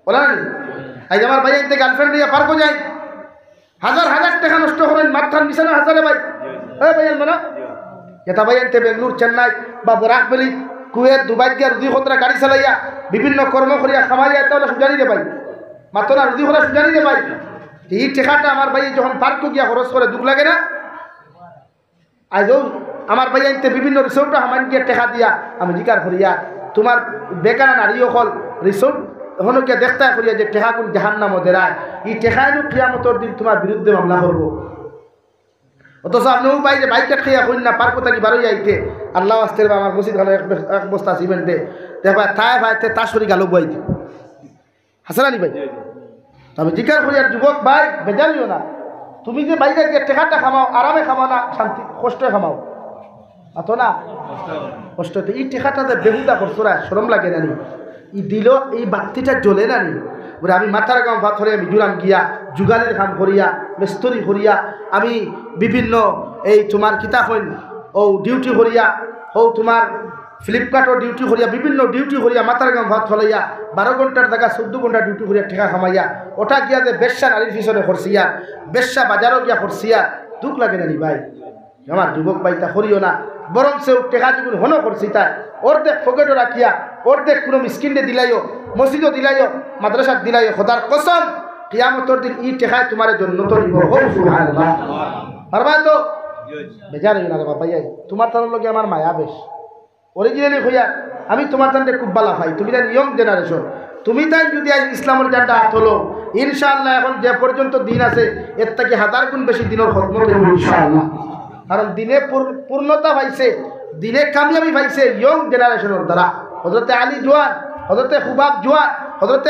বলা না আজ আমার ভাই এতে গার্লফ্রেন্ড নিয়ে পার্কও যায় হাজার হাজার টাকা নষ্ট করেন মাথার বিছানা হাজারে ভাই ভাই মানে এটা ভাই এতে বেঙ্গলুর চেন্নাই বা বরাকবেলি কুয়েত দুবাই গিয়া রুদি খতরা গাড়ি চালাইয়া বিভিন্ন কর্ম করিয়া খামাইয়া এটা হলে সুজানি দে ভাই মাত্র না রুদি খোলা সুজানি দে ভাই এই টেকাটা আমার ভাই যখন পার্ক গিয়া খরচ করে দুঃখ লাগে না আজও আমার ভাই আনতে বিভিন্ন রিসোর্টে আমার গিয়ে টেকা দিয়া আমি জিকার করিয়া তোমার বেকার নারী হল রিসোর্ট হনকে দেখতে করিয়া যে টেকা কোন জাহান্নামে দেরায় এই টেকায় কিয়ামতের দিন তোমার বিরুদ্ধে মামলা করবো অথচ আপনিও পাই যে বাইক খাইয়া কইন না পার্ক থাকি বারোই আইতে আল্লাহ আসতে আমার মসজিদ খানে এক বস্তা সিমেন্টে দেখবা তাই ভাইতে তাসরি গালো বইতে হাসে না ভাই আমি জিকার করি আর যুবক ভাই বেজালিও না তুমি যে বাইরে গিয়ে টেকাটা খামাও আরামে খামাও না শান্তি কষ্টে খামাও আতো না কষ্টতে এই টেকাটাতে বেহুদা করছো না শরম লাগে না নি ই দিল এই বাতিটা জ্বলে না নি বলে আমি মাথার গাম ভাত ধরে আমি জুরাম গিয়া যুগালের কাম করিয়া মেস্তরি করিয়া আমি বিভিন্ন এই তোমার কিতাব হইন ও ডিউটি করিয়া ও তোমার ফ্লিপকার্টও ডিউটি করিয়া বিভিন্ন ডিউটি করিয়া মাথার গাম ভাত ফলাইয়া 12 ঘন্টার জায়গা 14 ঘন্টা ডিউটি করিয়া টেকা খামাইয়া ওটা গিয়া যে বেশ্যা নারীর পিছনে করছিয়া বেশ্যা বাজারও গিয়া করছিয়া দুঃখ লাগে না নি ভাই আমার যুবক ভাই তা করিও না বরং সে টেকা যখন হনো করছি তাই অর্ধেক পকেটও রাখিয়া অর্ধেক কোনো মিসকিনকে দিলাইও মসজিদও দিলাইও মাদ্রাসা দিলাইও খোদার কসম কিয়ামতের দিন ই টেকায় তোমার জন্য তো নিব সুবহানাল্লাহ পারবা তো বেজার হইও না রে বাবা তোমার তার লগে আমার মায়া বেশ অরিজিনালি হইয়া আমি তোমার তান্ডে খুব ভালো পাই তুমি তাই ইয়ং জেনারেশন তুমি তাই যদি আজ ইসলামের জানটা হাত হলো ইনশাআল্লাহ এখন যে পর্যন্ত দিন আছে এর থেকে 1000 গুণ বেশি দিনের খতম করব ইনশাআল্লাহ কারণ দিনে পূর্ণতা পাইছে দিনে কামিয়াবি পাইছে ইয়ং জেনারেশনের দ্বারা হযরতে আলী জওয়ান হযরতে খুবাব জওয়ান হযরতে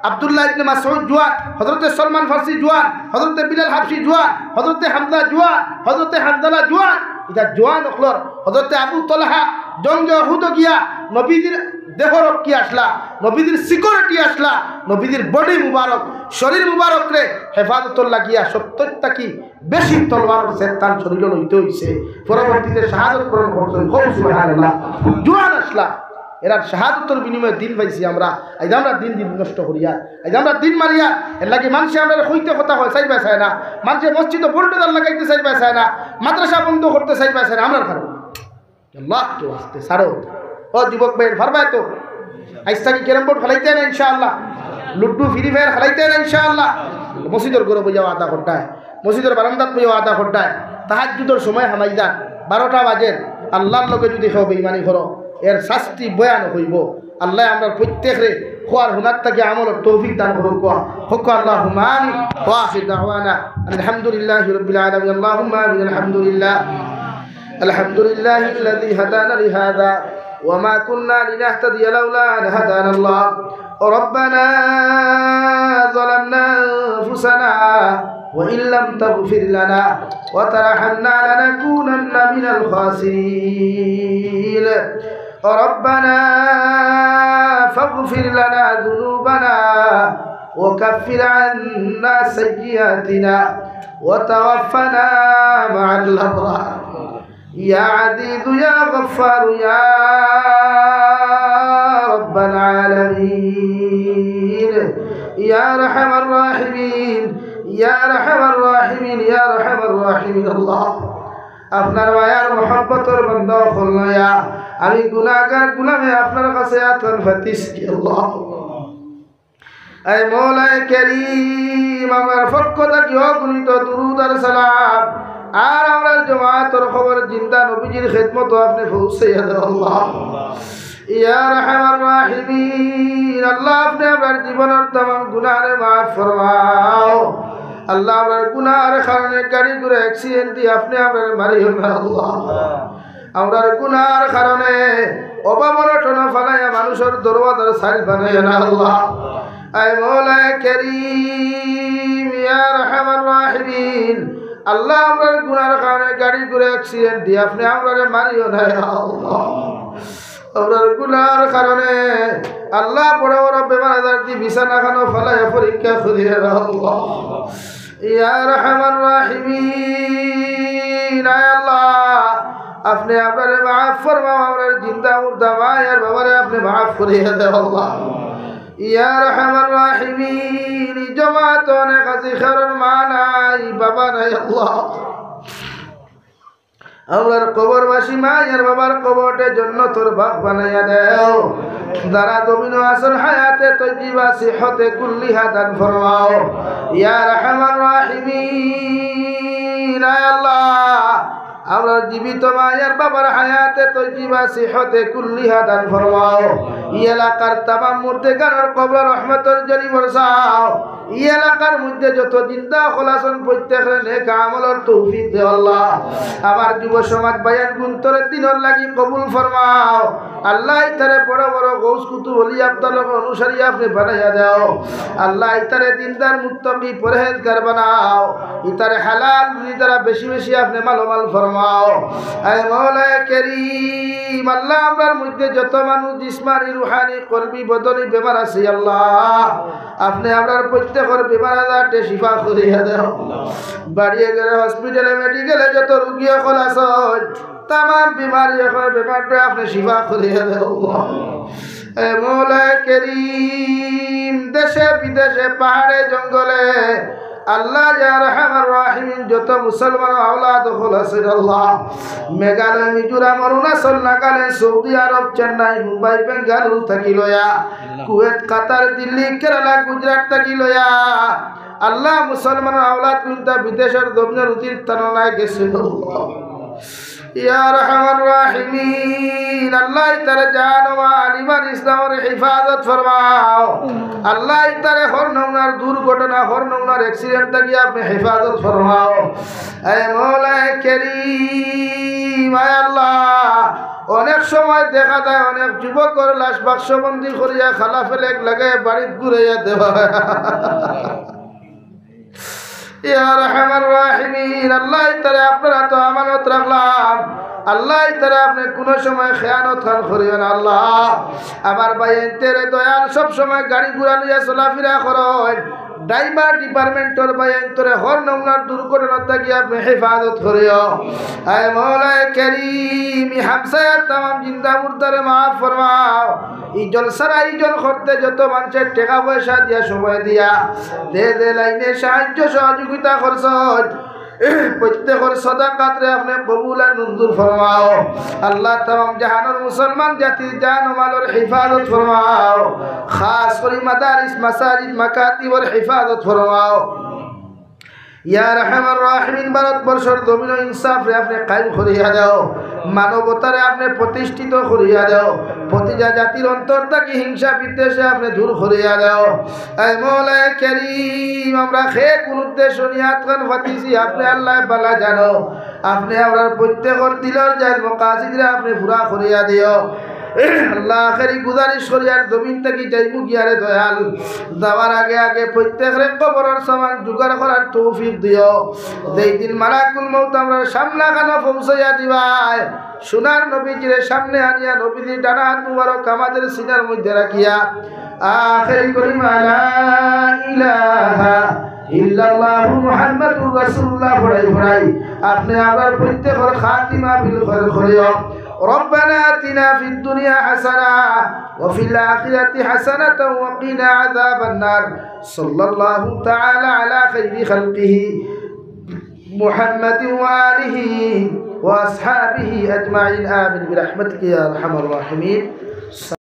আব্দুল্লাহ ইবনে মাসউদ জওয়ান হযরতে সলমান ফারসি জওয়ান হযরতে বিলাল হাবশি জওয়ান হযরতে হামজা জওয়ান হযরতে হামদালা জওয়ান এটা জওয়ান অখলর হযরতে আবু তালহা জঙ্গে উহুদ গিয়া নবীদের দেহ রক্ষী আসলা নবীদের সিকিউরিটি আসলা নবীদের বডি মুবারক শরীর মুবারক রে হেফাজতর লাগিয়া 70টা কি বেশি তলোয়ার শয়তান শরীর লইতে হইছে পরবর্তীতে শাহাদাত বরণ করছেন সুবহানাল্লাহ জওয়ান আসলা এরা শাহাদাতের বিনিময়ে দিন পাইছি আমরা আজ আমরা দিন নষ্ট করিয়া আজ আমরা দিন মারিয়া এর লাগে মানুষে আমরা হইতে কথা হয় চাই পাইছে না মানুষে মসজিদে বোল্ডার লাগাইতে চাই পাইছে না মাদ্রাসা বন্ধ করতে চাই পাইছে না আমরা কারণ আল্লাহ তো আসতে সারো ও যুবক ভাই ফারবাই তো আইসা কি ক্যারাম বোর্ড খেলাইতে না ইনশাআল্লাহ লুডু ফ্রি ফায়ার খেলাইতে না ইনশাআল্লাহ মসজিদের ঘরে বইয়া আধা ঘন্টায় মসজিদের বারান্দাত বইয়া আধা ঘন্টায় তাহাজ্জুদের সময় হামাই যান 12টা বাজে আল্লাহর লগে যদি খাও বেঈমানি করো এর শাস্তি বয়ান হইব আল্লাহ আমরা প্রত্যেকরে খোয়ার হুনার থেকে আমলের তৌফিক দান করুন হক আল্লাহুম্মা আমিন ওয়া আখির দাওয়ানা আলহামদুলিল্লাহি রাব্বিল আলামিন আল্লাহুম্মা আমিন আলহামদুলিল্লাহ আলহামদুলিল্লাহি الذي هدانا لهذا وما كنا لنهتدي لولا أن هدانا الله ربنا ظلمنا أنفسنا وإن لم تغفر لنا وترحمنا لنكونن من الخاسرين ربنا فاغفر لنا ذنوبنا وكفر عنا سيئاتنا وتوفنا مع الأبرار يا عزيز يا غفار يا رب العالمين يا أرحم الراحمين يا أرحم الراحمين يا أرحم الراحمين الله আপনার মায়ার মহব্বতের বান্দা হল্লা আমি গুনাহগার গুলামে আপনার কাছে আতন ফাতিস কি আল্লাহ আই মওলাই কারীম আমার পক্ষ থেকে অগণিত দুরূদ আর সালাম আর আমার জামাতের খবর জিন্দা নবীজির খিদমত আপনি পৌঁছাইয়া দাও আল্লাহ ইয়া আরহামার রাহিমিন আল্লাহ আপনি আমার জীবনের तमाम গুনাহরে maaf ফরমাও আল্লাহ আমার গুনাহের কারণে গাড়ি ঘোড়া অ্যাক্সিডেন্ট দিয়ে আপনি আমার মারিও না আল্লাহ আমার গুনাহের কারণে অভাবনটন ফালাইয়া মানুষের দরওয়াজার সাইল বানাইয়া না আল্লাহ আয় মওলা কারীম ইয়া আরহামার রাহিমিন আল্লাহ আমার গুনাহের কারণে গাড়ি ঘোড়া অ্যাক্সিডেন্ট দিয়ে আপনি আমার মারিও না আল্লাহ আমরার গুনার কারণে আল্লাহ বড় বড় বেমার আজার দিয়ে বিছানা খানো ফলায় পরীক্ষা করিয়ে দাও আল্লাহ। ইয়া রহমান রাহিমিন, আয় আল্লাহ আপনি আপনারে মাফ ফরমাও, আমরার জিন্দা মুর্দা মায়ের বাবারে আপনি মাফ করিয়ে দাও আল্লাহ। ইয়া রহমান রাহিমিন, জমাত অনেক আছে কারণ মা নাই বাবা নাই আল্লাহ, আমরার কবরবাসী মায়ের বাবার কবরটের জন্য তোর বাপ বানাইয়া দেও। যারা দমিন আসল হায়াতে তৈজিবা সিহতে কুল্লিহা দান ফরমাও। ইয়া রহমান রাহিমিন, আয় আল্লাহ আমরা জীবিত মায়ের বাবার হায়াতে তৈজিবা সিহতে কুল্লিহা দান ফরমাও। ই এলাকার তামাম মুর্দেগানের কবর রহমতের জরি বরসাও। এই এলাকার মধ্যে যত জিন্দা খোলাসন প্রত্যেকের নেক আমলের তৌফিক দে আল্লাহ। আমার যুব সমাজ বায়ান গুন্তরের দিনের লাগি কবুল ফরমাও আল্লাহ। ইতারে বড় বড় গৌস কুতুব ওলি আব্দালক অনুসারী আপনি বানাইয়া দাও আল্লাহ। ইতারে দিনদার মুত্তাকি পরহেজগার বানাও। ইতারে হালাল দ্বারা বেশি বেশি আপনি মালামাল ফরমাও। আয় মওলা কারীম, আল্লাহ আমরার মধ্যে যত মানুষ জিসমানি রুহানি কলবি বদনি বেমার আছে আল্লাহ, আপনি আমরার প্রত্যেকের বেমার আজারতে শিফা করিয়া দাও। বাড়িয়ে গেলে হসপিটালে মেডিকেলে যত রুগী সকল আছেন তামাম বিমারি এখন বেমারটা আপনি শিফা করিয়া দাও। এ মওলা কারীম, দেশে বিদেশে পাহাড়ে জঙ্গলে আল্লাহ ইয়া রহমান রাহিমিন যত মুসলমান আওলাদ হল আছে আল্লাহ, মেঘালয় মিজোরাম অরুণাচল নাগাল্যান্ড সৌদি আরব চেন্নাই মুম্বাই বেঙ্গালুরু থাকি লয়া কুয়েত কাতার দিল্লি কেরালা গুজরাট থাকি লয়া আল্লাহ মুসলমান আওলাদ কিন্তু বিদেশের দমিনের উতীর্থনায় গেছে আল্লাহ। ইয়া রহমান রাহিমিন, আল্লাহ তারে জান ও মাল ইমান ইসলামের হিফাজত ফরমাও আল্লাহ। তারে হর নমুনার দুর্ঘটনা হর নমুনার অ্যাক্সিডেন্ট থেকে আপনি হেফাজত ফরমাও। এ মওলা কারীম, আয় আল্লাহ অনেক সময় দেখা যায় অনেক যুবকর লাশ বাক্সবন্দি করিয়া খালা ফেলে লাগায় বাড়িত ঘুরাইয়া দেওয়া। ইয়া রহমান রাহিমিন, আল্লাহ তারে আপনারা তো আমানত রাখলাম আল্লাহ, তারা আপনি কোনো সময় খেয়ানত খান করিও না আল্লাহ। আমার ভাই তেরে দয়াল সব সময় গাড়ি ঘোড়া লইয়া চলাফেরা করেন, ড্রাইভার ডিপার্টমেন্টের ভাই তোরে হর নমুনার দুর্ঘটনা থেকে আপনি হেফাজত করিও। আয় মওলা কারীম, হামসায়ার তামাম জিন্দা মুর্দারে মাফ ফরমাও। এই জলসার আয়োজন করতে যত মানুষের টাকা পয়সা দিয়া সময় দিয়া দে লাইনে সাহায্য সহযোগিতা করছেন প্রত্যেকের সাদাকাতরে আপনি কবুল আর মঞ্জুর ফরমাও আল্লাহ। तमाम জাহানের মুসলমান জাতির জান ও মালের হিফাজত ফরমাও, খাস করে মাদারিস মাসাজিদ মাকাতিবের হিফাজত ফরমাও। ইয়া রহমান রাহিমিন, ভারতবর্ষের জমিন ইনসাফ রে আপনি কায়েম করিয়া দাও, মানবতারে আপনি প্রতিষ্ঠিত করিয়া দাও, প্রতিটা জাতির অন্তর থেকে হিংসা বিদ্বেষে আপনি দূর করিয়া দাও। এই মওলা কারীম, আমরা খে কোন উদ্দেশ্য নিয়াত খান ফাতিছি আপনি আল্লাহ বালা জানো, আপনি আমরা প্রত্যেকের দিলের যার মকাসিদরে আপনি পুরা করিয়া দিও আল্লাহ। আখেরি গুজারিশ করিয়ার জমিন থেকে যাইবু গিয়ারে দয়াল, যাওয়ার আগে আগে প্রত্যেকের কবরের সমান জোগাড় করার তৌফিক দিও। যেই দিন মালাকুল মউত আমরা সামনা খানা পৌঁছাইয়া দিবাই, সোনার নবীজির সামনে আনিয়া নবীজির ডানা হাত মুবারক আমাদের সিনার মধ্যে রাখিয়া আখেরি কলিমা লা ইলাহা ইল্লাল্লাহু মুহাম্মাদুর রাসূলুল্লাহ পড়াই আপনি আমার প্রত্যেকের খাতিমা বিল খৈর করিও। ربنا آتنا في الدنيا حسنة وفي الآخرة حسنة وقنا عذاب النار. صلى الله تعالى على خير خلقه محمد وآله وأصحابه أجمعين آمين برحمتك يا أرحم الراحمين.